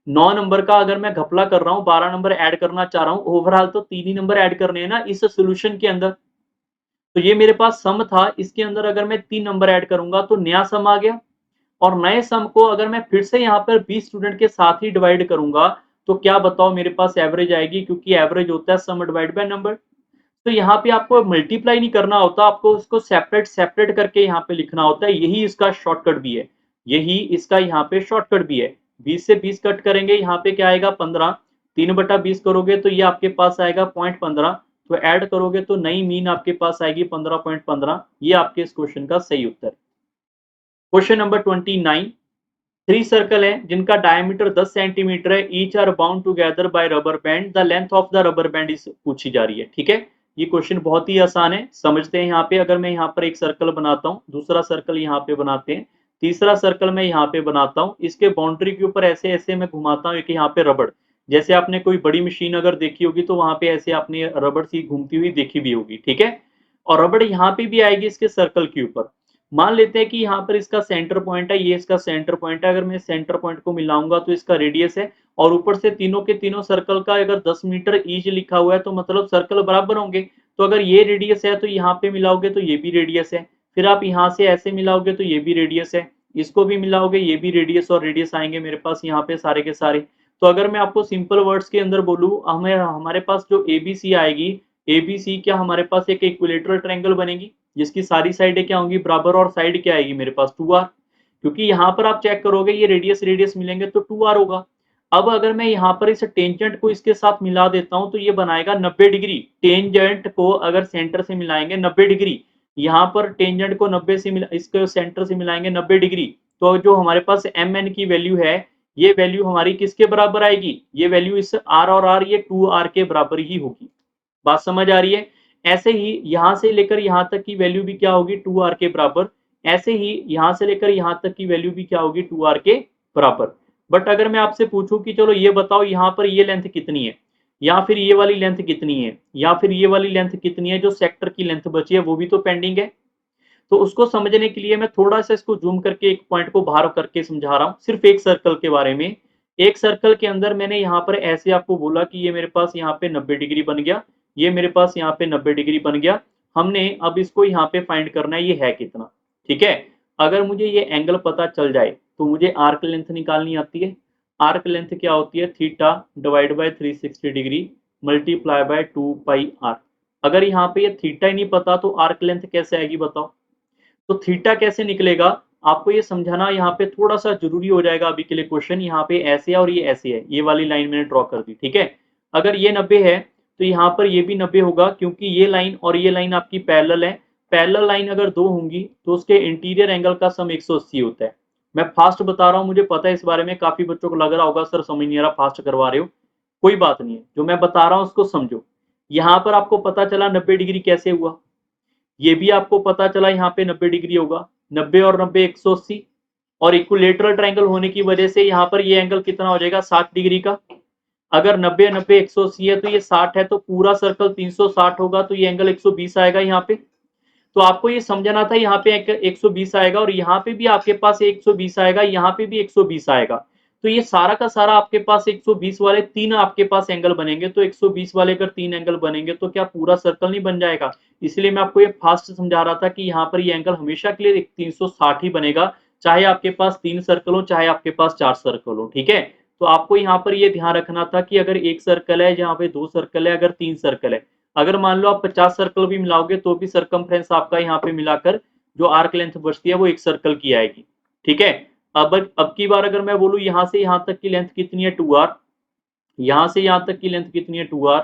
9 नंबर का अगर मैं घपला कर रहा हूं, 12 नंबर ऐड करना चाह रहा हूं, ओवरऑल तो 3 ही नंबर ऐड करने हैं ना इस सोल्यूशन के अंदर। तो ये मेरे पास सम था, इसके अंदर अगर मैं 3 नंबर ऐड करूंगा तो नया सम आ गया। और नए सम को अगर मैं फिर से यहाँ पर 20 स्टूडेंट के साथ ही डिवाइड करूंगा तो क्या बताओ मेरे पास एवरेज आएगी, क्योंकि एवरेज होता है सम डिवाइड बाय नंबर। तो यहाँ पे आपको मल्टीप्लाई नहीं करना होता, आपको उसको सेपरेट सेपरेट करके यहाँ पे लिखना होता है। यही इसका शॉर्टकट भी है, यही इसका यहाँ पे शॉर्टकट भी है। 20 से 20 कट करेंगे, यहाँ पे क्या आएगा 15, 3/20 करोगे तो ये आपके पास आएगा 0.15, तो ऐड करोगे तो नई मीन आपके पास आएगी 15.15। ये आपके इस क्वेश्चन का सही उत्तर। क्वेश्चन नंबर 29, थ्री सर्कल है जिनका डायमीटर 10 सेंटीमीटर है, each are bound together by rubber band, the length of the rubber band is पूछी जा रही है। ठीक है, ये क्वेश्चन बहुत ही आसान है, समझते हैं। यहाँ पे अगर मैं यहाँ पर एक सर्कल बनाता हूँ, दूसरा सर्कल यहाँ पे बनाते हैं, तीसरा सर्कल मैं यहाँ पे बनाता हूँ, इसके बाउंड्री के ऊपर ऐसे ऐसे मैं घुमाता हूँ, एक यहाँ पे रबड़, जैसे आपने कोई बड़ी मशीन अगर देखी होगी तो वहां पे ऐसे आपने रबड़ सी घूमती हुई देखी भी होगी। ठीक है, और रबड़ यहाँ पे भी आएगी इसके सर्कल के ऊपर। मान लेते हैं कि यहाँ पर इसका सेंटर पॉइंट है, ये इसका सेंटर पॉइंट है, अगर मैं सेंटर पॉइंट को मिलाऊंगा तो इसका रेडियस है, और ऊपर से तीनों के तीनों सर्कल का अगर 10 मीटर ईच लिखा हुआ है तो मतलब सर्कल बराबर होंगे। तो अगर ये रेडियस है तो यहाँ पे मिलाओगे तो ये भी रेडियस है, फिर आप यहाँ से ऐसे मिलाओगे तो ये भी रेडियस है, इसको भी मिलाओगे ये भी रेडियस और रेडियस आएंगे मेरे पास यहाँ पे सारे के सारे। तो अगर मैं आपको सिंपल वर्ड्स के अंदर बोलूँ, हमें हमारे पास जो एबीसी आएगी, एबीसी क्या हमारे पास एक इक्विलेटरल ट्रायंगल बनेगी जिसकी सारी साइडें क्या होंगी बराबर, और साइड क्या आएगी मेरे पास 2r, क्योंकि यहाँ पर आप चेक करोगे ये रेडियस रेडियस मिलेंगे तो 2r होगा। अब अगर मैं यहाँ पर इस टेंजेंट को इसके साथ मिला देता हूं तो ये बनाएगा 90 डिग्री। टेंजेंट को अगर सेंटर से मिलाएंगे 90 डिग्री, यहाँ पर टेंजेंट को 90 से मिला, इसको सेंटर से मिलाएंगे 90 डिग्री, तो जो हमारे पास एम एन की वैल्यू है, ये वैल्यू हमारी किसके बराबर आएगी, ये वैल्यू इस आर और आर ये 2r के बराबर ही होगी। बात समझ आ रही है। ऐसे ही यहां से लेकर यहां तक की वैल्यू भी क्या होगी 2r के बराबर, ऐसे ही यहां से लेकर यहां तक की वैल्यू भी क्या होगी 2r के बराबर। बट अगर मैं आपसे पूछूं कि चलो ये बताओ यहाँ पर ये लेंथ कितनी है, या फिर ये वाली लेंथ कितनी है, या फिर ये वाली लेंथ कितनी है, जो सेक्टर की लेंथ बची है वो भी तो पेंडिंग है। तो उसको समझने के लिए मैं थोड़ा सा इसको जूम करके एक पॉइंट को बाहर करके समझा रहा हूँ, सिर्फ एक सर्कल के बारे में। एक सर्कल के अंदर मैंने यहाँ पर ऐसे आपको बोला कि ये मेरे पास यहाँ पे 90 डिग्री बन गया, ये मेरे पास यहाँ पे 90 डिग्री बन गया। हमने अब इसको यहाँ पे फाइंड करना है ये है कितना। ठीक है, अगर मुझे ये एंगल पता चल जाए तो मुझे आर्क लेंथ निकालनी आती है। आर्क लेंथ क्या होती है, theta divide by 360 degree multiply by 2 pi R. अगर यहाँ पे ये थीटा ही नहीं पता तो आर्क लेंथ कैसे आएगी बताओ। तो थीटा कैसे निकलेगा, आपको ये समझाना यहाँ पे थोड़ा सा जरूरी हो जाएगा अभी के लिए। क्वेश्चन यहाँ पे ऐसे है और ये ऐसे है, ये वाली लाइन मैंने ड्रॉ कर दी। ठीक है, अगर ये 90 है तो यहाँ पर ये भी 90 होगा, क्योंकि ये लाइन और ये लाइन आपकी पैरेलल है। पैरेलल लाइन अगर दो होंगी तो उसके इंटीरियर एंगल का सम 180 होता है। मैं फास्ट बता रहा हूँ, मुझे पता है इस बारे में, काफी बच्चों को लग रहा होगा सर समझ नहीं आ रहा, फास्ट करवा रहे हो। कोई बात नहीं है, जो मैं बता रहा हूँ उसको समझो। यहाँ पर आपको पता चला 90 डिग्री कैसे हुआ, ये भी आपको पता चला यहाँ पे 90 डिग्री होगा, 90 और 90 180, और इक्विलेटरल ट्रायंगल होने की वजह से यहाँ पर ये एंगल कितना हो जाएगा 60 डिग्री का। अगर 90 90 180 है तो ये 60 है, तो पूरा सर्कल 360 होगा, तो ये एंगल 120 आएगा यहाँ पे। तो आपको ये समझना था यहाँ पे 120 आएगा, और यहाँ पे भी आपके पास 120 आएगा, यहाँ पे भी 120 आएगा। तो ये सारा का सारा आपके पास 120 वाले तीन आपके पास एंगल बनेंगे, तो 120 वाले अगर तीन एंगल बनेंगे तो क्या पूरा सर्कल नहीं बन जाएगा। इसलिए मैं आपको ये फास्ट समझा रहा था कि यहाँ पर ये एंगल हमेशा के लिए 360 ही बनेगा, चाहे आपके पास 3 सर्कल हो चाहे आपके पास 4 सर्कल हो। ठीक है, तो आपको यहाँ पर ये ध्यान रखना था कि अगर एक सर्कल है, जहाँ पे 2 सर्कल है, अगर 3 सर्कल है, अगर मान लो आप 50 सर्कल भी मिलाओगे तो भी सरकमफ्रेंस आपका यहाँ पे मिलाकर जो आर्क लेंथ बचती है वो एक सर्कल की आएगी। ठीक है, अब की बार अगर मैं बोलूँ यहाँ से यहाँ तक की लेंथ कितनी है 2r, यहाँ से यहाँ तक की लेंथ कितनी है 2r,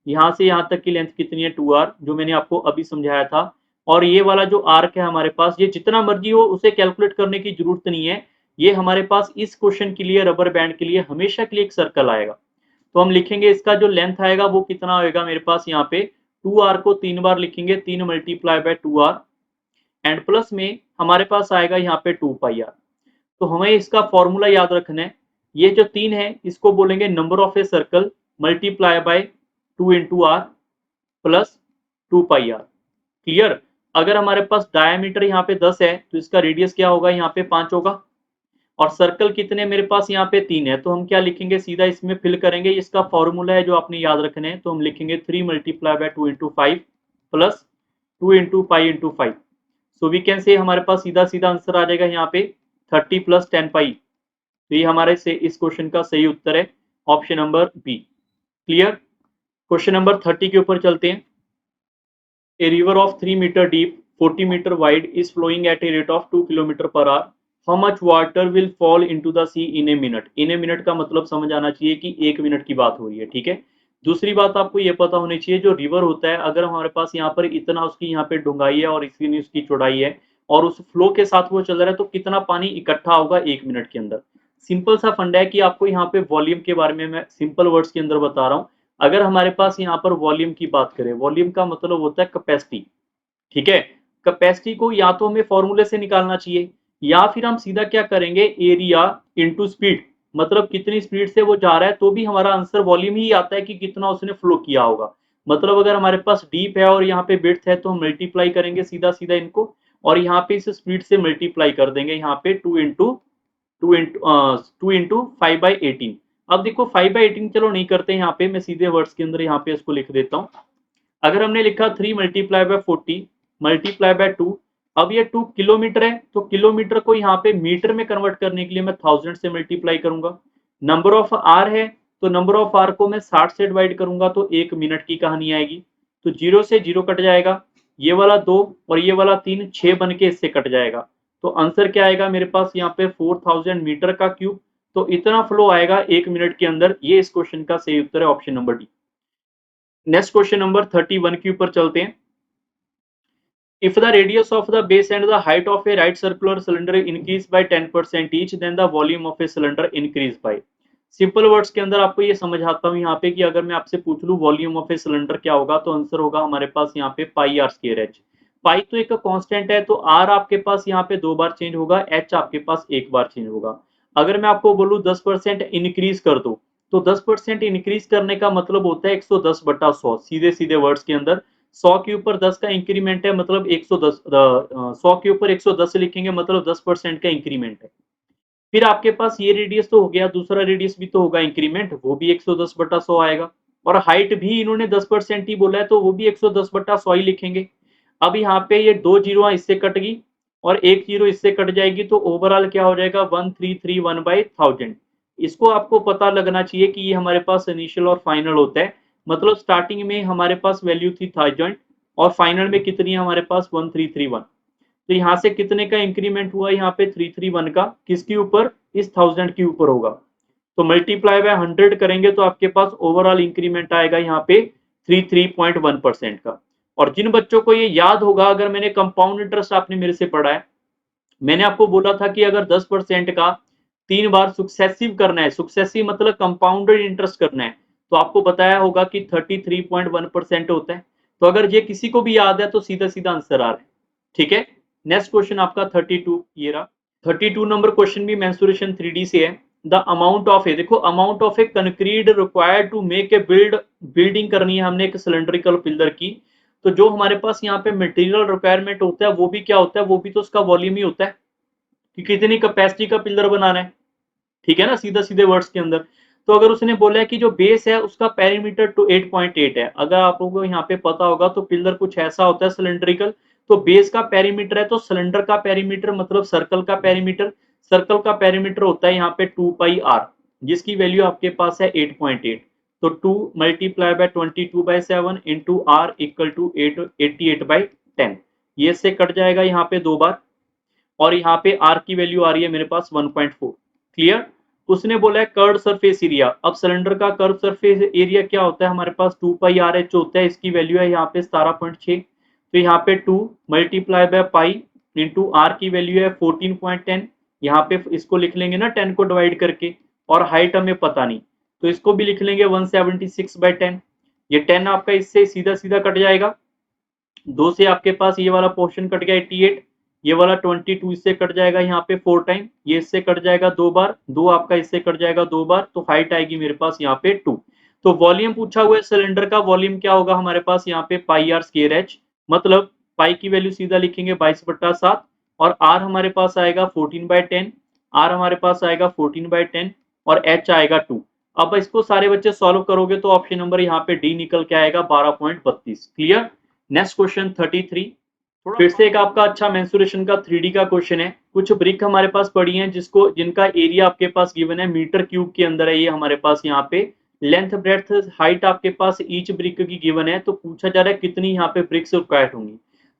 यहाँ से यहाँ तक की लेंथ कितनी है 2r, जो मैंने आपको अभी समझाया था। और ये वाला जो आर्क है हमारे पास, ये जितना मर्जी हो उसे कैलकुलेट करने की जरूरत नहीं है, ये हमारे पास इस क्वेश्चन के लिए रबर बैंड के लिए हमेशा के लिए एक सर्कल आएगा। तो हम लिखेंगे इसका जो लेंथ आएगा वो कितना होगा मेरे पास यहाँ पे 2r को 3 बार लिखेंगे, 3 multiply bye 2r, and plus में हमारे पास आएगा यहाँ पे 2 पाई आर। तो हमें इसका फॉर्मूला याद रखना है, ये जो 3 है इसको बोलेंगे number of a circle multiply by 2 into R plus 2 pi R. Clear. अगर हमारे पास डायमीटर यहाँ पे 10 है तो इसका रेडियस क्या होगा, यहाँ पे 5 होगा, और सर्कल कितने मेरे पास यहाँ पे 3 है, तो हम क्या लिखेंगे सीधा इसमें फिल करेंगे। इसका फॉर्मूला है जो आपने याद रखने हैं, तो हम लिखेंगे 3 multiply by 2 into 5 plus 2 into pi into 5। So we can say हमारे पास सीधा सीधा आंसर आ जाएगा यहाँ पे 30 प्लस 10 पाई। तो ये हमारे से इस क्वेश्चन का सही उत्तर है option number B. Clear. Question number 30 के ऊपर चलते हैं। A river of 3 meter deep, 40 meter wide is flowing at a rate of 2 kilometre per hour. How much water will fall into the sea in a minute? In a minute का मतलब समझ आना चाहिए कि 1 मिनट की बात हो रही है, ठीक है। दूसरी बात आपको ये पता होनी चाहिए, जो रिवर होता है अगर हमारे पास यहाँ पर इतना उसकी यहाँ पे डुंगाई है और इतनी उसकी चौड़ाई है और उस फ्लो के साथ वो चल रहा है, तो कितना पानी इकट्ठा होगा 1 मिनट के अंदर। सिंपल सा फंडा है कि आपको यहाँ पे वॉल्यूम के बारे में मैं सिंपल वर्ड्स के अंदर बता रहा हूँ। अगर हमारे पास यहाँ पर वॉल्यूम की बात करें, वॉल्यूम का मतलब होता है कैपेसिटी, ठीक है। कैपेसिटी को या तो हमें फॉर्मूले से निकालना चाहिए या फिर हम सीधा क्या करेंगे, एरिया इंटू स्पीड, मतलब कितनी स्पीड से वो जा रहा है, तो भी हमारा आंसर वॉल्यूम ही आता है कि कितना उसने फ्लो किया होगा। मतलब अगर हमारे पास डीप है और यहाँ पे विड्थ है तो हम मल्टीप्लाई करेंगे सीधा सीधा इनको, और यहाँ पे इस स्पीड से मल्टीप्लाई कर देंगे यहाँ पे 2 इंटू 5/18। अब देखो 5/18 चलो नहीं करते यहाँ पे, मैं सीधे वर्ड्स के अंदर यहाँ पे इसको लिख देता हूँ। अगर हमने लिखा 3 मल्टीप्लाई बाय 40 मल्टीप्लाई बाय 2, अब ये 2 किलोमीटर है तो किलोमीटर को यहाँ पे मीटर में कन्वर्ट करने के लिए मैं 1000 से मल्टीप्लाई करूंगा। नंबर ऑफ आर है तो नंबर ऑफ आर को मैं 60 से डिवाइड करूंगा तो 1 मिनट की कहानी आएगी। तो 0 से 0 कट जाएगा, ये वाला 2 और ये वाला 3 6 बन के इससे कट जाएगा। तो आंसर क्या आएगा मेरे पास यहाँ पे 4000 मीटर का क्यूब। तो इतना फ्लो आएगा 1 मिनट के अंदर। ये इस क्वेश्चन का सही उत्तर है option number D. Next question number 31 के ऊपर चलते हैं। If the radius of the base and the height of a right circular cylinder increase by 10% each, then the volume of a cylinder increase by। Simple words के अंदर आपको ये समझाता हूँ यहाँ पे कि अगर मैं आपसे पूछ लूँ वॉल्यूम ऑफ ए सिलेंडर क्या होगा, तो आंसर होगा हमारे पास यहाँ पे पाई आर स्क्वायर एच। पाई तो एक कांस्टेंट है, तो आर आपके पास यहाँ पे 2 बार चेंज होगा, एच आपके पास 1 बार चेंज होगा। अगर मैं आपको बोलूँ 10% इंक्रीज कर दो, तो 10% इंक्रीज करने का मतलब होता है 110/100। सीधे सीधे वर्ड्स के अंदर 100 के ऊपर 10 का इंक्रीमेंट है मतलब 110, 100 के ऊपर 110 लिखेंगे मतलब 10% का इंक्रीमेंट है। फिर आपके पास ये रेडियस तो हो गया, दूसरा रेडियस भी तो होगा इंक्रीमेंट, वो भी 110/100 आएगा। और हाइट भी इन्होंने 10% ही बोला है तो वो भी 110/100 ही लिखेंगे। अब यहाँ पे ये 2 जीरो इससे कट गई और 1 जीरो इससे कट जाएगी, तो ओवरऑल क्या हो जाएगा 1331/1000। इसको आपको पता लगना चाहिए कि ये हमारे पास इनिशियल और फाइनल होता है। मतलब स्टार्टिंग में हमारे पास वैल्यू थी 1000 और फाइनल में कितनी है हमारे पास 1331। तो यहाँ से कितने का इंक्रीमेंट हुआ यहाँ पे 331 का, किसके ऊपर, इस 1000 के ऊपर होगा। तो मल्टीप्लाई बाय 100 करेंगे तो आपके पास ओवरऑल इंक्रीमेंट आएगा यहाँ पे 33.1% का। और जिन बच्चों को ये याद होगा, अगर मैंने कंपाउंड इंटरेस्ट आपने मेरे से पढ़ा है, मैंने आपको बोला था कि अगर 10% का 3 बार सुक्सेसिव करना है, सुक्सेसिव मतलब कंपाउंडेड इंटरेस्ट करना है, तो आपको बताया होगा कि 33.1% होता है। तो अगर ये किसी को भी याद है तो सीधा सीधा आंसर आ रहा है, ठीक है। नेक्स्ट क्वेश्चन आपका 32 ये रहा। 32 नंबर क्वेश्चन भी मेंसुरेशन 3D से है। द अमाउंट ऑफ ए, देखो amount of a concrete required to make a building करनी है हमने एक सिलेंड्रिकल पिलर की। तो जो हमारे पास यहाँ पे मटेरियल रिक्वायरमेंट होता है वो भी क्या होता है, वो भी तो उसका वॉल्यूम ही होता है कि कितनी कैपेसिटी का पिलर बनाना है, ठीक है ना, सीधा सीधे वर्ड्स के अंदर। तो अगर उसने बोला है कि जो बेस है उसका पेरीमीटर टू 8.8 है, अगर आप लोगों को यहाँ पे पता होगा तो पिलर कुछ ऐसा होता है सिलेंड्रिकल। तो बेस का पेरीमीटर है तो सिलेंडर का पेरीमीटर मतलब सर्कल का पेरीमीटर, सर्कल का पेरीमीटर होता है यहाँ पे 2πr, जिसकी वैल्यू आपके पास है 8.8। तो 2 multiply by 22/7 into R equal to 88/10। ये से कट जाएगा यहाँ पे 2 बार और यहाँ पे आर की वैल्यू आ रही है मेरे पास 1.4। क्लियर। उसने बोला है कर्व सरफेस एरिया। अब सिलेंडर का कर्व सरफेस एरिया क्या होता है हमारे पास 2πrh होता है, इसकी वैल्यू है यहाँ पे 17.6। तो यहाँ पे 2 multiply by pi into R की वैल्यू है 14.10। यहाँ पे इसको लिख लेंगे ना 10 को डिवाइड करके, और हाइट हमें पता नहीं तो इसको भी लिख लेंगे 176/10। ये 10 आपका इससे सीधा सीधा कट जाएगा, 2 से आपके पास ये वाला पोर्शन कट गया 88, ये वाला 22 इससे कट जाएगा यहाँ पे 4 टाइम, ये इससे कट जाएगा 2 बार, 2 आपका इससे कट जाएगा 2 बार, तो हाइट आएगी मेरे पास यहाँ पे 2। तो वॉल्यूम पूछा हुआ है सिलेंडर का, वॉल्यूम क्या होगा हमारे पास यहाँ पे πr²h, मतलब पाई की वैल्यू सीधा लिखेंगे 22/7 और आर हमारे पास आएगा 14/10, आर हमारे पास आएगा 14/10 और एच आएगा 2। अब इसको सारे बच्चे सॉल्व करोगे तो ऑप्शन नंबर यहाँ पे डी निकल के आएगा 12.32। क्लियर। नेक्स्ट क्वेश्चन 33, फिर से एक आपका अच्छा मेंसुरेशन का 3D का क्वेश्चन है। कुछ ब्रिक हमारे पास पड़ी हैं जिनका एरिया आपके पास गिवन है मीटर क्यूब के अंदर है, ये हमारे पास यहाँ पे लेंथ ब्रेड्थ हाइट आपके पास ईच ब्रिक की गिवन है। तो पूछा जा रहा है कितनी यहाँ पे ब्रिक्स रिक्वायर्ड होंगी।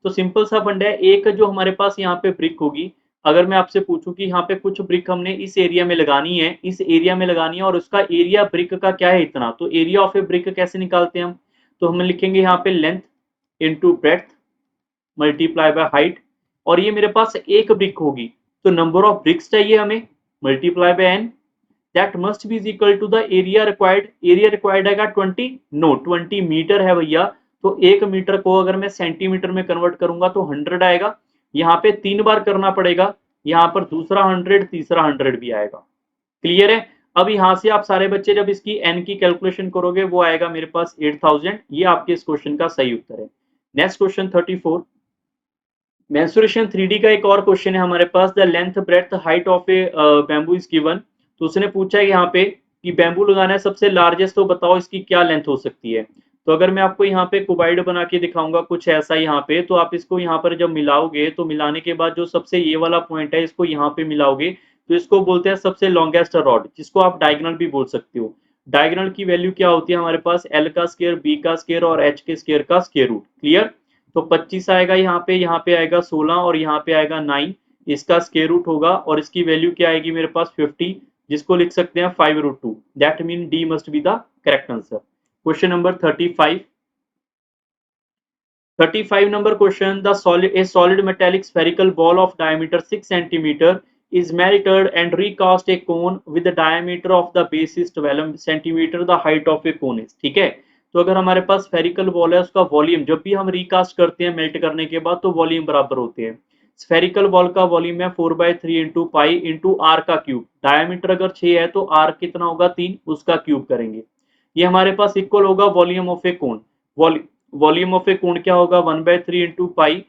तो सिंपल सा फंडा है, एक जो हमारे पास यहाँ पे ब्रिक होगी, अगर मैं आपसे पूछूं कि यहाँ पे कुछ ब्रिक हमने इस एरिया में लगानी है, इस एरिया में लगानी है और उसका एरिया ब्रिक का क्या है इतना, तो एरिया ऑफ ए ब्रिक कैसे निकालते हैं हम, तो हम लिखेंगे यहाँ पे length into breadth multiply by height, और ये मेरे पास एक ब्रिक होगी तो नंबर ऑफ ब्रिक्स चाहिए हमें multiply by N, that must be equal to the area required. Area required आएगा 20, नो 20 मीटर है भैया, तो 1 मीटर को अगर मैं सेंटीमीटर में कन्वर्ट करूंगा तो 100 आएगा। यहाँ पे 3 बार करना पड़ेगा, यहाँ पर दूसरा 100 तीसरा 100 भी आएगा। क्लियर है। अब यहाँ से आप सारे बच्चे जब इसकी एन की कैलकुलेशन करोगे वो आएगा मेरे पास 8000। ये आपके इस क्वेश्चन का सही उत्तर है। नेक्स्ट क्वेश्चन 34, मेंसुरेशन 3D का एक और क्वेश्चन है हमारे पास, the length breadth height of a bamboo is given. तो उसने पूछा है यहाँ पे कि बैम्बू लगाना है सबसे लार्जेस्ट, तो बताओ इसकी क्या लेंथ हो सकती है। तो अगर मैं आपको यहाँ पे कुबाइड बना के दिखाऊंगा कुछ ऐसा यहाँ पे, तो आप इसको यहाँ पर जब मिलाओगे तो मिलाने के बाद जो सबसे ये वाला पॉइंट है इसको यहाँ पे मिलाओगे तो इसको बोलते हैं सबसे लॉन्गेस्ट रॉड, जिसको आप डायगोनल भी बोल सकते हो। डायगोनल की वैल्यू क्या होती है हमारे पास, एल का स्केयर, बी का स्केयर और एच के स्केयर का स्केयर रूट। क्लियर। तो 25 आएगा यहाँ पे आएगा 16 और यहाँ पे आएगा 9, इसका स्केयर रूट होगा और इसकी वैल्यू क्या आएगी मेरे पास 50, जिसको लिख सकते हैं 5√2। That mean D must be the correct answer. Question number 35 number question, the solid metallic spherical ball of diameter 6 centimetre is melted and recast a cone with the diameter of the base is 12 centimeter, the height of a cone is। ठीक है। तो अगर हमारे पास spherical ball है उसका volume जब भी हम रिकास्ट करते हैं मेल्ट करने के बाद तो वॉल्यूम बराबर होते हैं। स्फेरिकल बॉल का वॉल्यूम है 4/3 इंटू पाई इंटू आर का क्यूब। डायमीटर अगर 6 है तो आर कितना होगा 3, उसका क्यूब करेंगे। ये हमारे पास इक्वल होगा volume of a cone. Volume of a cone क्या होगा 1/3 इंटू पाई।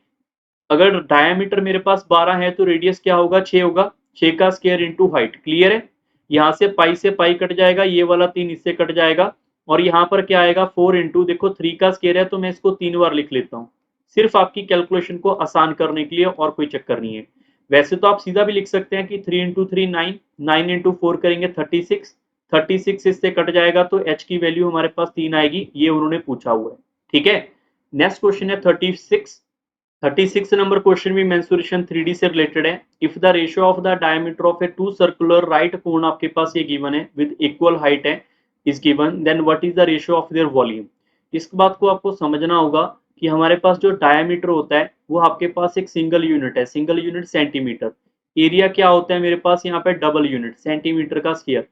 अगर डायमीटर मेरे पास 12 है तो रेडियस क्या होगा 6 होगा, 6 का स्क्वायर इंटू हाइट। क्लियर है। यहाँ से पाई कट जाएगा, ये वाला 3 इससे कट जाएगा और यहाँ पर क्या आएगा 4 इंटू, देखो 3 का स्क्वायर है तो मैं इसको 3 बार लिख लेता हूँ सिर्फ आपकी कैलकुलेशन को आसान करने के लिए, और कोई चक्कर नहीं है। वैसे तो आप सीधा भी लिख सकते हैं कि 3 इंटू 3 9, 9 इंटू 4 करेंगे 36, 36 इससे कट जाएगा तो एच की वैल्यू हमारे पास 3 आएगी, ये उन्होंने पूछा हुआ है। ठीक है। नेक्स्ट क्वेश्चन है 36 नंबर क्वेश्चन भी मेंसुरेशन 3D से रिलेटेड है। If the ratio of the diameter of a two circular right cone आपके पास ये गिवन है विद इक्वल हाइट है is given, then what is the ratio of their volume. इस बात को आपको समझना होगा कि हमारे पास जो डायमीटर होता है वो आपके पास एक सिंगल यूनिट है, सिंगल यूनिट सेंटीमीटर। एरिया क्या होता है मेरे पास यहाँ पे डबल यूनिट सेंटीमीटर का स्क्वायर।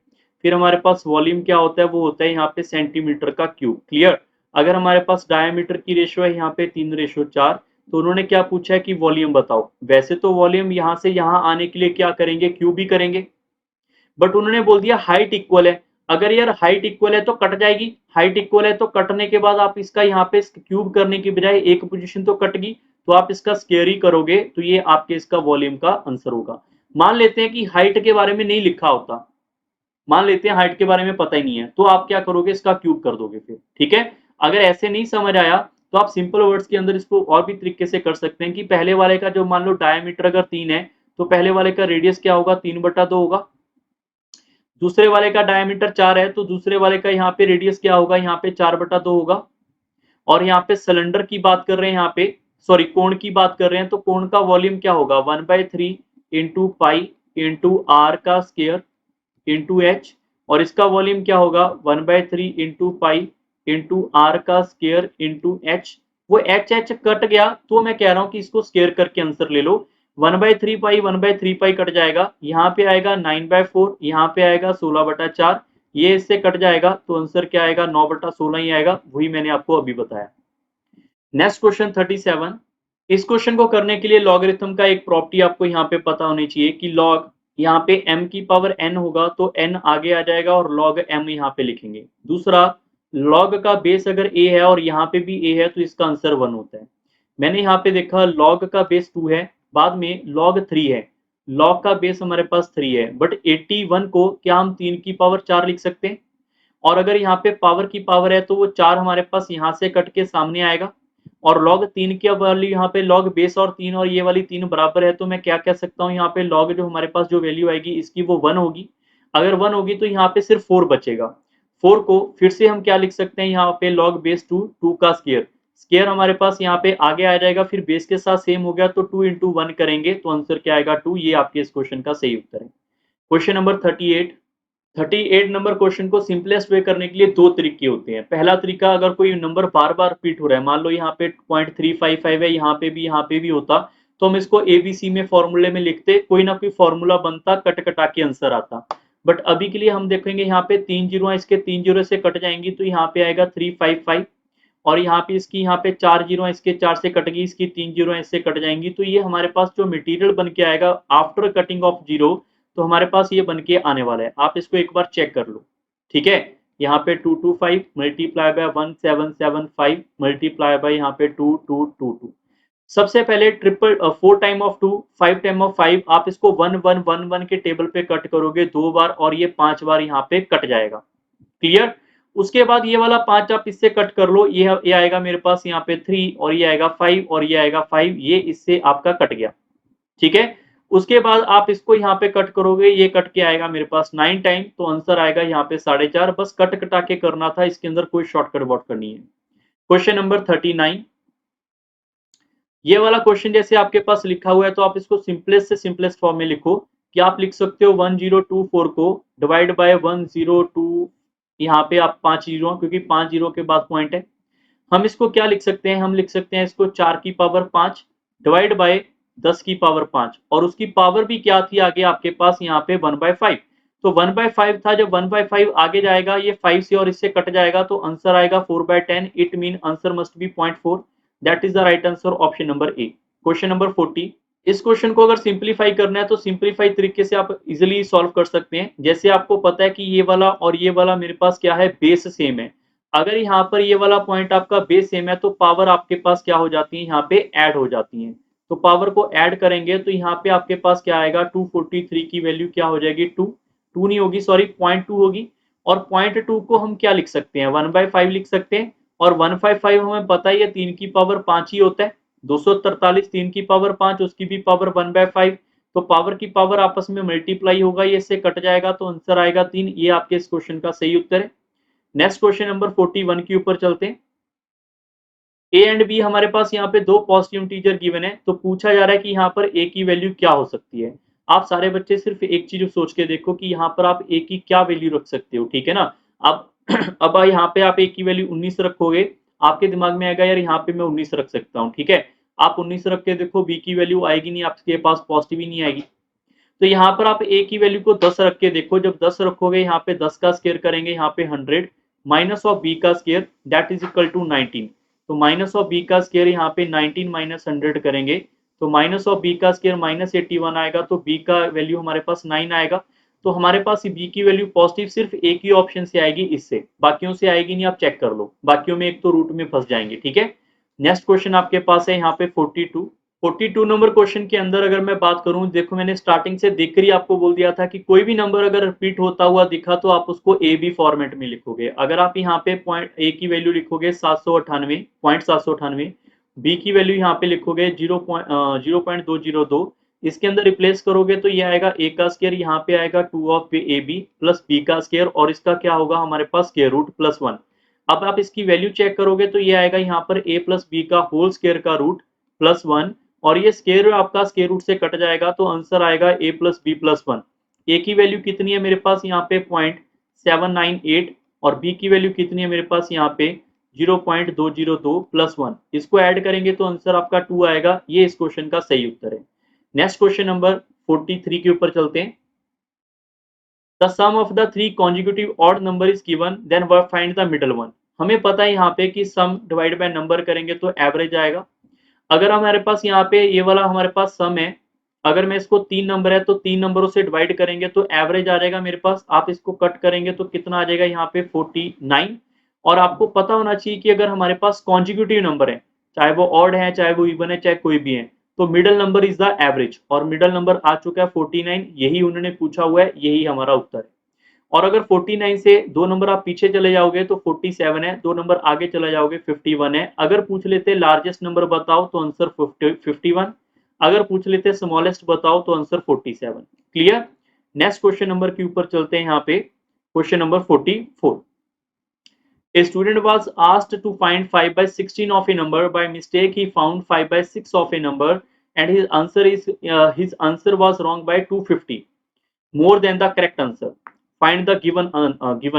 फिर हमारे पास वॉल्यूम क्या होता है, वो होता है यहाँ पे सेंटीमीटर का क्यूब। क्लियर। अगर हमारे पास डायमीटर की रेशियो है यहाँ पे 3:4, तो उन्होंने क्या पूछा है कि वॉल्यूम बताओ। वैसे तो वॉल्यूम यहाँ से यहाँ आने के लिए क्या करेंगे, क्यूब ही करेंगे, बट उन्होंने बोल दिया हाइट इक्वल है। अगर यार हाइट इक्वल है तो कट जाएगी, हाइट इक्वल है तो कटने के बाद आप इसका यहाँ पे क्यूब करने की बजाय एक पोजीशन तो कट गई, तो आप इसका स्क्वायर ही करोगे तो ये आपके इसका वॉल्यूम का आंसर होगा। मान लेते हैं कि हाइट के बारे में नहीं लिखा होता, मान लेते हैं हाइट के बारे में पता ही नहीं है, तो आप क्या करोगे इसका क्यूब कर दोगे फिर। ठीक है। अगर ऐसे नहीं समझ आया तो आप सिंपल वर्ड्स के अंदर इसको और भी तरीके से कर सकते हैं कि पहले वाले का जो मान लो डायमीटर अगर 3 है तो पहले वाले का रेडियस क्या होगा 3/2 होगा। दूसरे वाले का डायमीटर 4 है तो दूसरे वाले का यहाँ पे रेडियस क्या होगा, यहाँ पे 4/2 होगा। और यहाँ पे सिलेंडर की बात कर रहे हैं, यहाँ पे सॉरी कोण की बात कर रहे हैं, तो कोण का वॉल्यूम क्या होगा 1/3 इंटू पाई इंटू आर का स्क्वायर इंटू एच, और इसका वॉल्यूम क्या होगा 1/3 इंटू पाई इंटू आर का स्क्वायर इंटू एच। वो एच एच कट गया तो मैं कह रहा हूं कि इसको स्क्वायर करके आंसर ले लो। 1/3 पाई कट जाएगा, यहाँ पे आएगा 9/4, यहाँ पे आएगा 16/4, ये इससे कट जाएगा तो आंसर क्या आएगा 9/16 ही आएगा, वही मैंने आपको अभी बताया। नेक्स्ट क्वेश्चन 37, इस क्वेश्चन को करने के लिए लॉगरिथम का एक प्रॉपर्टी आपको यहाँ पे पता होनी चाहिए कि लॉग यहाँ पे m की पावर n होगा तो n आगे आ जाएगा और log m यहाँ पे लिखेंगे। दूसरा, log का बेस अगर a है और यहाँ पे भी a है तो इसका आंसर 1 होता है। मैंने यहाँ पे देखा log का बेस 2 है, बाद में log 3 है, log का बेस हमारे पास 3 है, बट 81 को क्या हम 3 की पावर 4 लिख सकते हैं। और अगर यहाँ पे पावर की पावर है तो वो 4 हमारे पास यहाँ से कट के सामने आएगा, और log 3 की वाली यहाँ पे log बेस और 3 और ये वाली 3 बराबर है, तो मैं क्या कह सकता हूँ यहाँ पे log जो हमारे पास जो वैल्यू आएगी इसकी वो 1 होगी। अगर 1 होगी तो यहाँ पे सिर्फ 4 बचेगा। 4 को फिर से हम क्या लिख सकते हैं यहाँ पे log बेस 2 का स्केयर। स्केयर हमारे पास यहाँ पे आगे आ जाएगा, फिर बेस के साथ सेम हो गया तो 2 इंटू 1 करेंगे तो आंसर क्या आएगा 2। ये आपके इस क्वेश्चन का सही उत्तर है। Question number 38। 38 नंबर क्वेश्चन को सिंपलेस्ट वे करने के लिए दो तरीके होते हैं। पहला तरीका, अगर कोई नंबर बार बार रिपीट हो रहा है, मान लो यहाँ पे 0.355 है, यहाँ पे भी होता, तो हम इसको एबीसी में फॉर्मूले में लिखते, कोई ना कोई फॉर्मूला बनता, कट कटा के आंसर आता। बट अभी के लिए हम देखेंगे यहाँ पे 3 जीरो, इसके 3 जीरो से कट जाएंगी तो यहाँ पे आएगा 355, और यहाँ पे इसकी यहाँ पे 4 जीरो, इसके 4 से कट गई, इसकी 3 जीरो इससे कट जाएंगी, तो ये हमारे पास जो मटेरियल बन के आएगा आफ्टर कटिंग ऑफ जीरो, तो हमारे पास ये बन के आने वाला है। आप इसको एक बार चेक कर लो, ठीक है। यहाँ पे 225 मल्टीप्लाई बाय 1775 मल्टीप्लाई बाय यहाँ पे 2222। सबसे पहले triple 4 time of 2 5 time of 5, आप इसको 1111 के टेबल पे कट करोगे 2 बार, और ये 5 बार यहाँ पे कट जाएगा। क्लियर। उसके बाद ये वाला 5 आप इससे कट कर लो, ये आएगा मेरे पास यहाँ पे 3, और ये आएगा 5, और ये आएगा 5, ये इससे आपका कट गया, ठीक है। उसके बाद आप इसको यहाँ पे कट करोगे, ये कट के आएगा मेरे पास 9 टाइम, तो आंसर आएगा यहाँ पे 4.5। बस कट कटा के करना था, इसके अंदर कोई शॉर्टकट वर्क करनी है। Question number 39। ये वाला क्वेश्चन जैसे आपके पास लिखा हुआ है, तो आप इसको सिंपलेस्ट से सिंपलेस्ट फॉर्म में लिखो कि आप लिख सकते हो 1024 को डिवाइड बाय 102, यहाँ पे आप 5 जीरो, क्योंकि 5 जीरो के बाद पॉइंट है। हम इसको क्या लिख सकते हैं, हम लिख सकते हैं इसको 4 की पावर 5 डिवाइड बाय 10 की पावर 5, और उसकी पावर भी क्या थी आगे आपके पास यहाँ पे 1/5, तो 1/5 था। जब 1/5 आगे जाएगा, ये 5 से और इससे कट जाएगा, तो आंसर आएगा 4/10। It mean answer must be 0.4। That is the right answer, option number A. Question number 40। इस क्वेश्चन को अगर सिंप्लीफाई करना है तो सिंप्लीफाई तरीके से आप इजिली सॉल्व कर सकते हैं। जैसे आपको पता है कि ये वाला और ये वाला मेरे पास क्या है, बेस सेम है। अगर यहाँ पर ये वाला पॉइंट आपका बेस सेम है, तो पावर आपके पास क्या हो जाती है, यहाँ पे ऐड हो जाती है। तो पावर को ऐड करेंगे तो यहाँ पे आपके पास क्या आएगा, 243 की वैल्यू क्या हो जाएगी, 2 नहीं होगी, सॉरी 0.2 होगी। और 0.2 को हम क्या लिख सकते हैं, 1/5 लिख सकते हैं। और 1/5 हमें पता ही है 3 की पावर 5 ही होता है। 243 3 की पावर 5, उसकी भी पावर 1/5, तो पावर की पावर आपस में मल्टीप्लाई होगा, ये इससे कट जाएगा, तो आंसर आएगा 3। ये आपके इस क्वेश्चन का सही उत्तर है। नेक्स्ट क्वेश्चन नंबर 41 के ऊपर चलते हैं। ए एंड बी हमारे पास यहाँ पे दो पॉजिटिव इंटीजर गिवन है, तो पूछा जा रहा है कि यहाँ पर ए की वैल्यू क्या हो सकती है। आप सारे बच्चे सिर्फ एक चीज सोच के देखो कि यहाँ पर आप ए की क्या वैल्यू रख सकते हो, ठीक है ना। अब अब यहाँ पे आप ए की वैल्यू 19 रखोगे, आपके दिमाग में आएगा यार यहाँ पे मैं 19 रख सकता हूँ, ठीक है। आप 19 रख के देखो, बी की वैल्यू आएगी नहीं, आपके पास पॉजिटिव ही नहीं आएगी। तो यहाँ पर आप ए की वैल्यू को 10 रख के देखो, जब 10 रखोगे यहाँ पे 10 का स्केयर करेंगे, यहाँ पे 100 माइनस ऑफ बी का square that is equal to 19। तो माइनस ऑफ बी का स्केयर यहाँ पे 19 माइनस 100 करेंगे, तो माइनस ऑफ बी का स्केयर -81 आएगा, तो बी का वैल्यू हमारे पास 9 आएगा। तो हमारे पास बी की वैल्यू पॉजिटिव सिर्फ एक ही ऑप्शन से आएगी, इससे, बाकियों से आएगी नहीं। आप चेक कर लो, बाकियों में एक तो रूट में फंस जाएंगे, ठीक है। नेक्स्ट क्वेश्चन आपके पास है यहाँ पे 42 नंबर क्वेश्चन के अंदर अगर मैं बात करूं, देखो मैंने स्टार्टिंग से देखकर ही आपको बोल दिया था कि कोई भी नंबर अगर रिपीट होता हुआ दिखा तो आप उसको ए बी फॉर्मेट में लिखोगे। अगर आप यहाँ पे पॉइंट ए की वैल्यू लिखोगे 798, बी की वैल्यू यहाँ पे लिखोगे 0.202, इसके अंदर रिप्लेस करोगे तो ये आएगा ए का स्केयर, यहाँ पे आएगा 2 of A B plus B का स्केयर, और इसका क्या होगा हमारे पास स्केयर रूट +1। अब आप इसकी वैल्यू चेक करोगे तो ये आएगा यहाँ पर ए प्लस बी का होल स्केयर का रूट +1, और ये स्केयर आपका स्केयर रूट से कट जाएगा, तो आंसर आएगा a प्लस बी प्लस 1। ए की वैल्यू कितनी है मेरे पास यहाँ पे 0.798, और बी की वैल्यू कितनी है मेरे पास यहाँ पे 0.202 +1। इसको ऐड करेंगे तो आंसर आपका 2 आएगा। ये इस क्वेश्चन का सही उत्तर है। नेक्स्ट क्वेश्चन नंबर 43 के ऊपर चलते हैं। The sum of the 3 consecutive odd number is given, then find the middle one. हमें पता है यहाँ पे कि सम डिवाइड बाय नंबर करेंगे तो एवरेज आएगा। अगर हमारे पास यहाँ पे ये वाला हमारे पास सम है, अगर मैं इसको 3 नंबर है तो 3 नंबरों से डिवाइड करेंगे तो एवरेज आ जाएगा मेरे पास। आप इसको कट करेंगे तो कितना आ जाएगा यहाँ पे 49। और आपको पता होना चाहिए कि अगर हमारे पास कॉन्जिक्यूटिव नंबर है, चाहे वो ऑड है चाहे वो इवन है चाहे कोई भी है, तो middle number is the average, और मिडल नंबर आ चुका है 49। यही उन्होंने पूछा हुआ है, यही हमारा उत्तर है। और अगर 49 से 2 नंबर आप पीछे चले जाओगे तो 47 है, 2 नंबर आगे चले जाओगे 51 है। अगर पूछ लेते लार्जेस्ट नंबर बताओ तो आंसर 51, अगर पूछ लेते स्मॉलेस्ट बताओ तो answer 47। Clear. Next question number के ऊपर चलते हैं। यहाँ पे question number 44। A student was asked to find 5 by 16 of a number. By mistake, he found 5 by 6 of a number, and his answer was wrong by 250, more than the correct answer. Find the given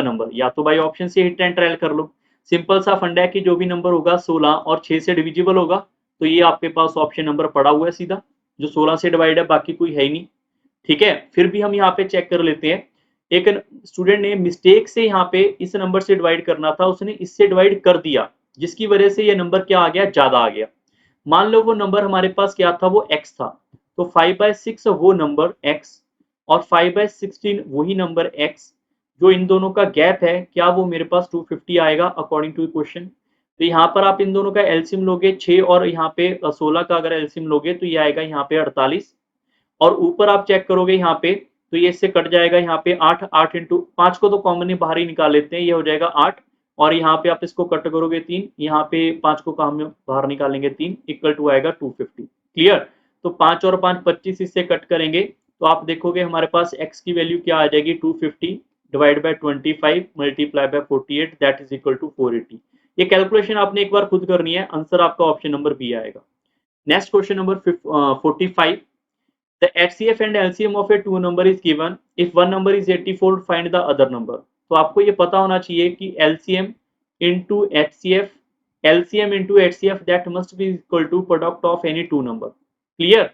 number. या तो भाई option से hit and trial कर लो। Simple सा फंडा है कि जो भी नंबर होगा 16 और 6 से डिविजिबल होगा, तो ये आपके पास ऑप्शन नंबर पड़ा हुआ है सीधा, जो 16 से डिवाइड है, बाकी कोई है ही नहीं। ठीक है, फिर भी हम यहाँ पे चेक कर लेते हैं। एक स्टूडेंट ने मिस्टेक से यहाँ पे इस नंबर से डिवाइड करना था, उसने इससे डिवाइड कर दिया, जिसकी वजह से ये नंबर क्या आ गया, ज्यादा आ गया। मान लो वो नंबर हमारे पास क्या था, वो x था, तो 5/6 वो नंबर x और 5/16 वही नंबर x, जो इन दोनों का गैप है, क्या वो मेरे पास 250 आएगा अकॉर्डिंग टू क्वेश्चन। तो यहाँ पर आप इन दोनों का एलसीएम लोगे 6 और यहाँ पे 16 का अगर एलसीएम लोगे तो ये आएगा यहाँ पे 48, और ऊपर आप चेक करोगे यहाँ पे तो ये इससे कट जाएगा यहाँ पे 8, 8 इंटू 5 को तो कॉमन बाहर ही निकाल लेते हैं, ये हो जाएगा 8, और यहाँ पे आप इसको कट करोगे 3, यहाँ पे 5 को हम बाहर निकालेंगे 3, इक्वल टू आएगा 250। क्लियर। तो 5 और 5 25 इससे कट करेंगे तो आप देखोगे हमारे पास x की वैल्यू क्या आ जाएगी, 250 divide by 25 multiply by 48 that is equal to 480। ये कैलकुलेशन आपने एक बार खुद करनी है, आंसर आपका ऑप्शन नंबर बी आएगा। Next question number 45। The HCF and LCM of a two number is given. If one number is 84, find the other number. तो आपको ये पता होना चाहिए कि LCM into HCF, LCM into HCF that must be equal to product of any two number. Clear?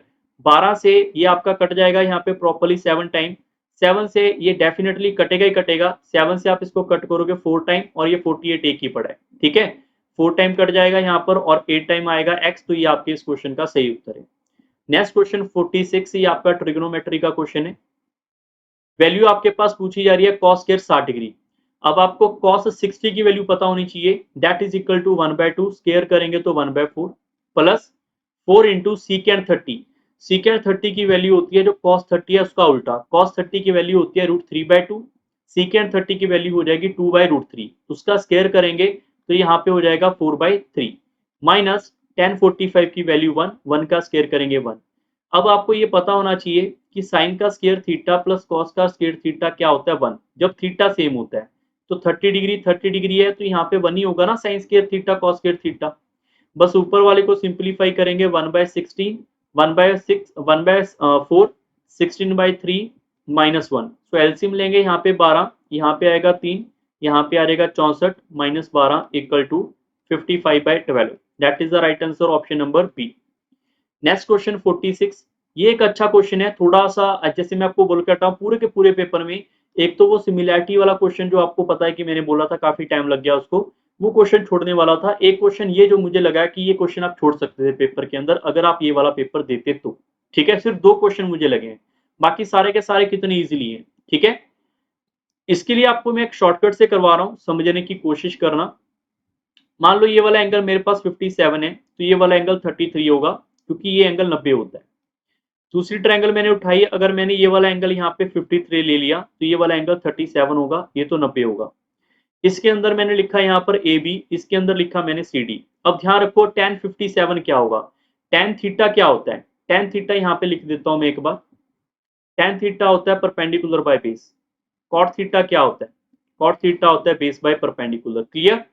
12 से ये आपका कट जाएगा यहाँ पे प्रॉपरली 7 टाइम, 7 से ये डेफिनेटली कटेगा ही कटेगा, 7 से आप इसको कट करोगे 4 टाइम, और ये 48 एक ही पड़ा है। ठीक है, 4 टाइम कट जाएगा यहाँ पर और 8 टाइम आएगा x, तो ये आपके इस क्वेश्चन का सही उत्तर है। नेक्स्ट क्वेश्चन 46, ये आपका ट्रिग्नोमेट्री का क्वेश्चन है। वैल्यू आपके पास पूछी जा रही है cos स्क्वायर 60 डिग्री। अब आपको cos 60 की वैल्यू पता होनी चाहिए, that is equal to 1/2, square करेंगे तो 1/4 प्लस 4 इंटू सीकेंड 30। सीकेंड 30 की वैल्यू होती है जो cos 30 है उसका उल्टा, cos 30 की वैल्यू होती है √3/2, सीकेंड 30 की वैल्यू हो जाएगी 2/√3, उसका स्क्वायर करेंगे तो यहाँ पे हो जाएगा 4/3 माइनस tan 45 की वैल्यू 1, 1 का स्क्वायर करेंगे 1। अब आपको ये पता होना चाहिए कि साइन का स्क्वायर थीटा प्लस कॉस का स्क्वायर थीटा क्या होता है, 1, जब थीटा सेम होता है। तो 30 डिग्री है तो यहाँ पे 1 ही होगा ना, sine square theta cos square theta. बस ऊपर वाले को सिंप्लीफाई करेंगे, 1/16, 1/6, 1/4, 16/3 माइनस 1। तो एलसीएम लेंगे यहाँ पे 12, यहाँ पे आएगा 3, यहाँ पे आ जाएगा 64 minus 12 equal to 55/12। That is the right answer, option number B. Next question 46, ये एक अच्छा क्वेश्चन है, थोड़ा सा जैसे मैं आपको बोल के हटा हूँ पूरे के पूरे पेपर में, एक तो वो सिमिलैरिटी वाला क्वेश्चन जो आपको पता है कि मैंने बोला था काफी टाइम लग गया उसको, वो क्वेश्चन छोड़ने वाला था। एक क्वेश्चन ये जो मुझे लगा कि ये क्वेश्चन आप छोड़ सकते थे पेपर के अंदर अगर आप ये वाला पेपर देते तो। ठीक है, सिर्फ 2 क्वेश्चन मुझे लगे हैं, बाकी सारे के सारे कितने इजीली हैं। ठीक है, इसके लिए आपको मैं एक शॉर्टकट से करवा रहा हूँ, समझने की कोशिश करना। मान लो ये वाला एंगल मेरे पास 57 है तो ये वाला एंगल 33 होगा, क्योंकि ये एंगल 90 होता है। दूसरी ट्रायंगल मैंने उठाई, अगर मैंने ये वाला एंगल यहाँ पे 53 ले लिया तो ये वाला एंगल 37 होगा, ये तो 90 होगा। इसके अंदर मैंने लिखा यहाँ पर AB, इसके अंदर लिखा मैंने CD। अब ध्यान रखो tan 57 क्या होगा, tan थीटा क्या होता है, tan थीटा यहाँ पे लिख देता हूँ मैं एक बार। tan थीटा होता है perpendicular by base. cot theta क्या होता है, cot थीटा होता है base by perpendicular. Clear.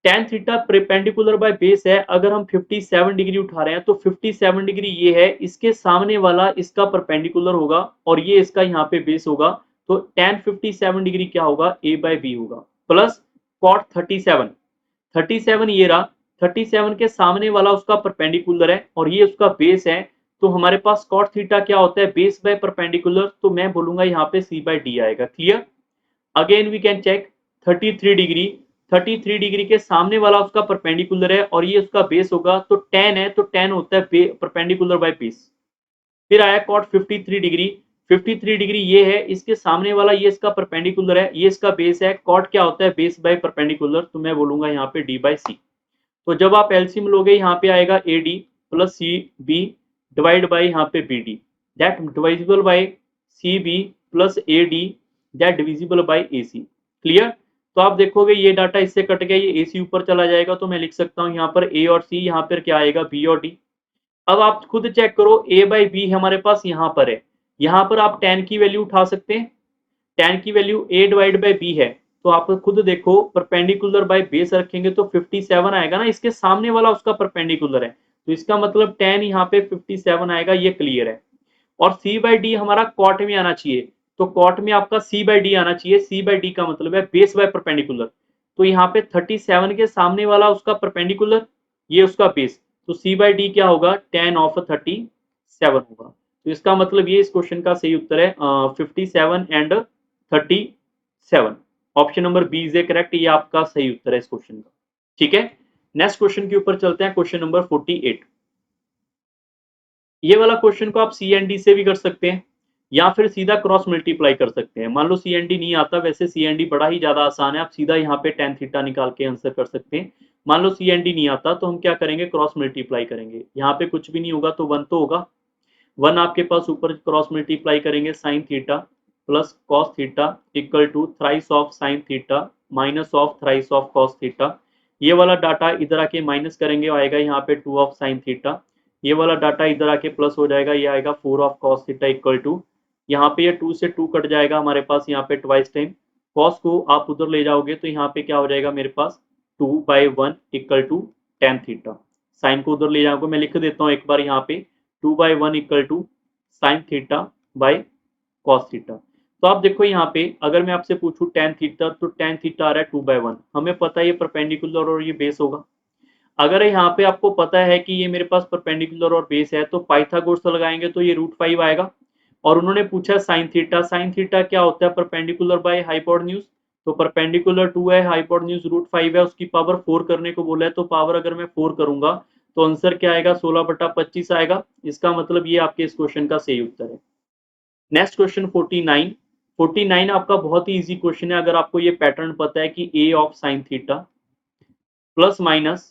tan theta perpendicular by base है, अगर हम 57 डिग्री उठा रहे हैं तो 57 डिग्री ये है, इसके सामने वाला इसका परपेंडिकुलर होगा और ये इसका यहाँ पे बेस होगा, तो tan 57 डिग्री क्या होगा, a/b होगा, प्लस cot 37, 37 ये रहा, 37 के सामने वाला उसका परपेंडिकुलर है और ये उसका बेस है, तो हमारे पास cot थीटा क्या होता है, बेस बाय परपेंडिकुलर, तो मैं बोलूंगा यहाँ पे c/d आएगा। Clear. Again we can check 33 degree, 33 degree के सामने वाला उसका परपेंडिकुलर है और ये उसका बेस होगा, तो tan है तो tan होता है परपेंडिकुलर बाय बेस। फिर आया cot 53 डिग्री, 53 डिग्री ये है, इसके सामने वाला ये इसका परपेंडिकुलर है, ये इसका बेस है, cot क्या होता है, बेस बाय परपेंडिकुलर, तो मैं बोलूंगा यहाँ पे d/c। तो जब आप एलसीएम लोगे यहाँ पे आएगा AD plus CB divide by यहाँ पे BD, that divisible by CB plus AD that divisible by AC। Clear? तो आप देखोगे ये डाटा इससे कट गया, ये AC ऊपर चला जाएगा, तो मैं लिख सकता हूँ यहाँ पर A और C, यहाँ पर क्या आएगा B और D। अब आप खुद चेक करो, A बाई B हमारे पास यहाँ पर है, यहाँ पर आप tan की वैल्यू उठा सकते हैं, tan की value A divide by B है, तो आप खुद देखो परपेंडिकुलर बाय बेस रखेंगे तो 57 आएगा ना, इसके सामने वाला उसका परपेंडिकुलर है, तो इसका मतलब tan यहाँ पे 57 आएगा, ये क्लियर है। और C बाई डी हमारा कॉट में आना चाहिए, तो कॉट में आपका C बाई डी आना चाहिए, C बाई डी का मतलब है बेस बाय परपेंडिकुलर, तो यहाँ पे 37 के सामने वाला उसका परपेंडिकुलर, ये उसका बेस, तो C बाई डी क्या होगा, tan ऑफ 37 होगा। तो इसका मतलब ये इस क्वेश्चन का सही उत्तर है 57 and 37। Option number B is a correct, ये आपका सही उत्तर है इस क्वेश्चन का। ठीक है, नेक्स्ट क्वेश्चन के ऊपर चलते हैं, क्वेश्चन नंबर 48। ये वाला क्वेश्चन को आप सी एंड डी से भी कर सकते हैं या फिर सीधा क्रॉस मल्टीप्लाई कर सकते हैं। मान लो सी एंड डी नहीं आता, वैसे सी एंड डी बड़ा ही ज्यादा आसान है, आप सीधा यहाँ पे tan थीटा निकाल के आंसर कर सकते हैं। मान लो सी एंड डी नहीं आता तो हम क्या करेंगे, क्रॉस मल्टीप्लाई करेंगे, यहाँ पे कुछ भी नहीं होगा तो 1 तो होगा, 1 आपके पास ऊपर क्रॉस मल्टीप्लाई करेंगे sine theta plus cos theta equal to thrice of sine theta minus of thrice of cos theta. ये वाला डाटा इधर आके माइनस करेंगे, आएगा यहाँ पे 2 ऑफ साइन थीटा, ये वाला डाटा इधर आके प्लस हो जाएगा, ये आएगा 4 of cos theta equal to, यहाँ पे ये 2 से 2 कट जाएगा हमारे पास, यहाँ पे ट्वाइस टाइम कॉस को आप उधर ले जाओगे तो यहाँ पे क्या हो जाएगा मेरे पास 2/1 equal to tan theta, sine को उधर ले जाओगे, मैं लिख देता हूँ एक बार यहाँ पे 2/1 equal to sine theta by cos theta. तो आप देखो यहाँ पे अगर मैं आपसे पूछूं tan थीटा, तो tan थीटा आ रहा है 2/1, हमें पता है ये परपेंडिकुलर और ये बेस होगा। अगर यहाँ पे आपको पता है कि ये मेरे पास परपेंडिकुलर और बेस है, तो पाइथागोरस लगाएंगे तो ये √5 आएगा। और उन्होंने पूछा साइन थीटा, साइन थीटा क्या होता है, परपेंडिकुलर बाय हाइपोटेन्यूज, तो परपेंडिकुलर 2 है, हाइपोटेन्यूज √5 है, उसकी पावर 4 करने को बोला है, तो पावर अगर मैं 4 करूंगा तो आंसर क्या आएगा, 16/25 आएगा। इसका मतलब ये आपके इस क्वेश्चन का सही उत्तर है। Next question 49। 49 आपका बहुत ही इजी क्वेश्चन है, अगर आपको ये पैटर्न पता है कि a of sine theta plus minus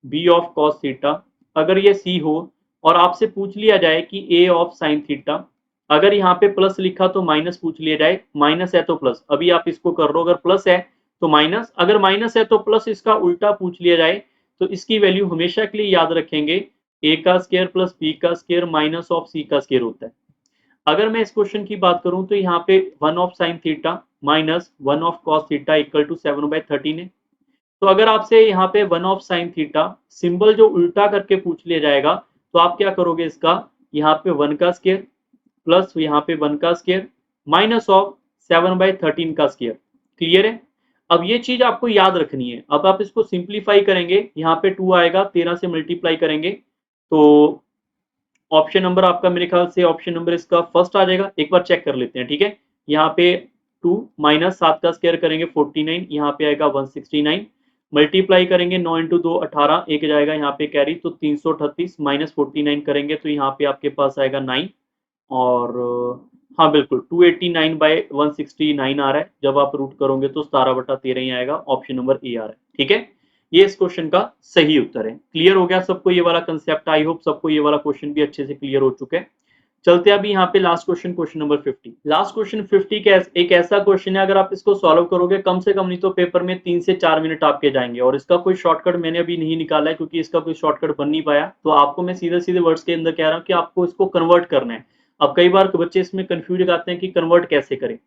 B of cos theta, अगर ये सी हो और आपसे पूछ लिया जाए कि a ऑफ साइन थीटा, अगर यहाँ पे प्लस लिखा तो माइनस पूछ लिया जाए, माइनस है तो प्लस, अभी आप इसको कर लो, अगर प्लस है तो माइनस, अगर माइनस है तो प्लस, इसका उल्टा पूछ लिया जाए तो इसकी वैल्यू हमेशा के लिए याद रखेंगे, a का स्क्वायर प्लस b का स्क्वायर माइनस ऑफ c का स्क्वायर होता है। अगर मैं इस क्वेश्चन की बात करूं तो यहाँ पे 1 of sine theta minus 1 of cos theta equal to 7/13 है। तो अगर आपसे यहाँ पे 1 ऑफ साइन थीटा सिंबल जो उल्टा करके पूछ लिया जाएगा, तो आप क्या करोगे, इसका यहाँ पे 1 का स्क्वायर प्लस यहाँ पे 1 का स्क्वायर माइनस ऑफ 7/13 का स्क्वायर। क्लियर है? अब ये चीज आपको याद रखनी है। अब आप इसको सिंप्लीफाई करेंगे, यहाँ पे 2 आएगा, 13 से मल्टीप्लाई करेंगे तो ऑप्शन नंबर आपका मेरे ख्याल से ऑप्शन नंबर इसका फर्स्ट आ जाएगा। एक बार चेक कर लेते हैं, ठीक है। यहाँ पे 2 माइनस 7 का स्क्वायर करेंगे 49, यहाँ पे आएगा 169, मल्टीप्लाई करेंगे 9 इंटू 2 18, एक जाएगा यहाँ पे कैरी, तो 338 माइनस 49 करेंगे तो यहाँ पे आपके पास आएगा 9, और हाँ बिल्कुल 289/169 आ रहा है, जब आप रूट करोगे तो 17/13 ही आएगा, ऑप्शन नंबर ए आ रहा है। ठीक है, ये इस क्वेश्चन का सही उत्तर है। क्लियर हो गया सबको ये वाला कंसेप्ट? आई होप सबको ये वाला क्वेश्चन भी अच्छे से क्लियर हो चुका है। चलते अभी यहाँ पे last question, question number 50। Last question 50 का एक ऐसा क्वेश्चन है, अगर आप इसको सॉल्व करोगे कम से कम नहीं तो पेपर में 3 से 4 मिनट आपके जाएंगे, और इसका कोई शॉर्टकट मैंने अभी नहीं निकाला है क्योंकि इसका कोई शॉर्टकट बन नहीं पाया, तो आपको मैं सीधे सीधे वर्ड्स के अंदर कह रहा हूँ कि आपको इसको कन्वर्ट करना है। अब कई बार बच्चे इसमें कंफ्यूज आते हैं कि कन्वर्ट कैसे करें,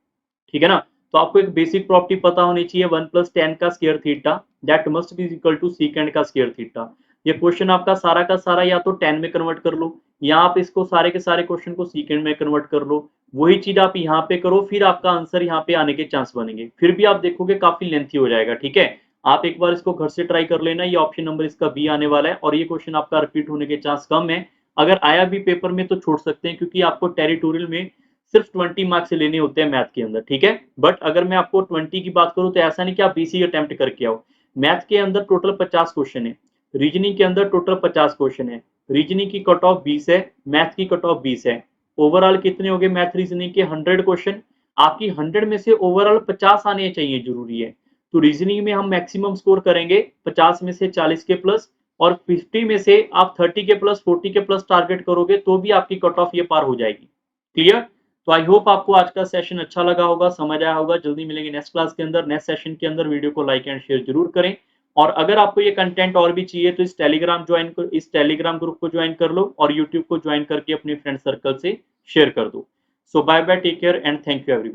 ठीक है ना। तो आपको एक बेसिक प्रॉपर्टी पता होनी चाहिए, 1 + tan का square theta that must be equal to secant का स्क्वायर थीटा। ये क्वेश्चन आपका सारा का सारा या तो tan में कन्वर्ट कर लो, या आप इसको सारे के सारे क्वेश्चन को सीकेंड में कन्वर्ट कर लो। वही चीज आप यहाँ पे करो, फिर आपका आंसर यहाँ पे आने के चांस बनेंगे। फिर भी आप देखोगे काफी लेंथी हो जाएगा, ठीक है। आप एक बार इसको घर से ट्राई कर लेना, ये ऑप्शन नंबर इसका बी आने वाला है, और ये क्वेश्चन आपका रिपीट होने के चांस कम है। अगर आया भी पेपर में तो छोड़ सकते हैं, क्योंकि आपको टेरिटोरियल में सिर्फ 20 मार्क्स लेने होते हैं मैथ के अंदर, ठीक है। बट अगर मैं आपको 20 की बात करूं तो ऐसा नहीं कि आप 20 अटेम्प्ट करके आओ। मैथ के अंदर टोटल 50 क्वेश्चन है, रीजनिंग के अंदर टोटल 50 क्वेश्चन है। रीजनिंग की कट ऑफ 20 है, मैथ की कट ऑफ 20 है। ओवरऑल कितने हो गए मैथ रीजनिंग के? 100 क्वेश्चन। आपकी 100 में से ओवरऑल 50 आने चाहिए, जरूरी है। तो रीजनिंग में हम मैक्सिमम स्कोर करेंगे 50 में से 40 के प्लस, और 50 में से आप 30 के प्लस 40 के प्लस टारगेट करोगे तो भी आपकी कट ऑफ ये पार हो जाएगी। क्लियर? तो आई होप आपको आज का सेशन अच्छा लगा होगा, समझ आया होगा। जल्दी मिलेंगे नेक्स्ट क्लास के अंदर, नेक्स्ट सेशन के अंदर। वीडियो को लाइक एंड शेयर जरूर करें। और अगर आपको ये कंटेंट और भी चाहिए तो इस टेलीग्राम ग्रुप को ज्वाइन कर लो और यूट्यूब को ज्वाइन करके अपने फ्रेंड सर्कल से शेयर कर दो। So bye bye, take care and thank you everyone.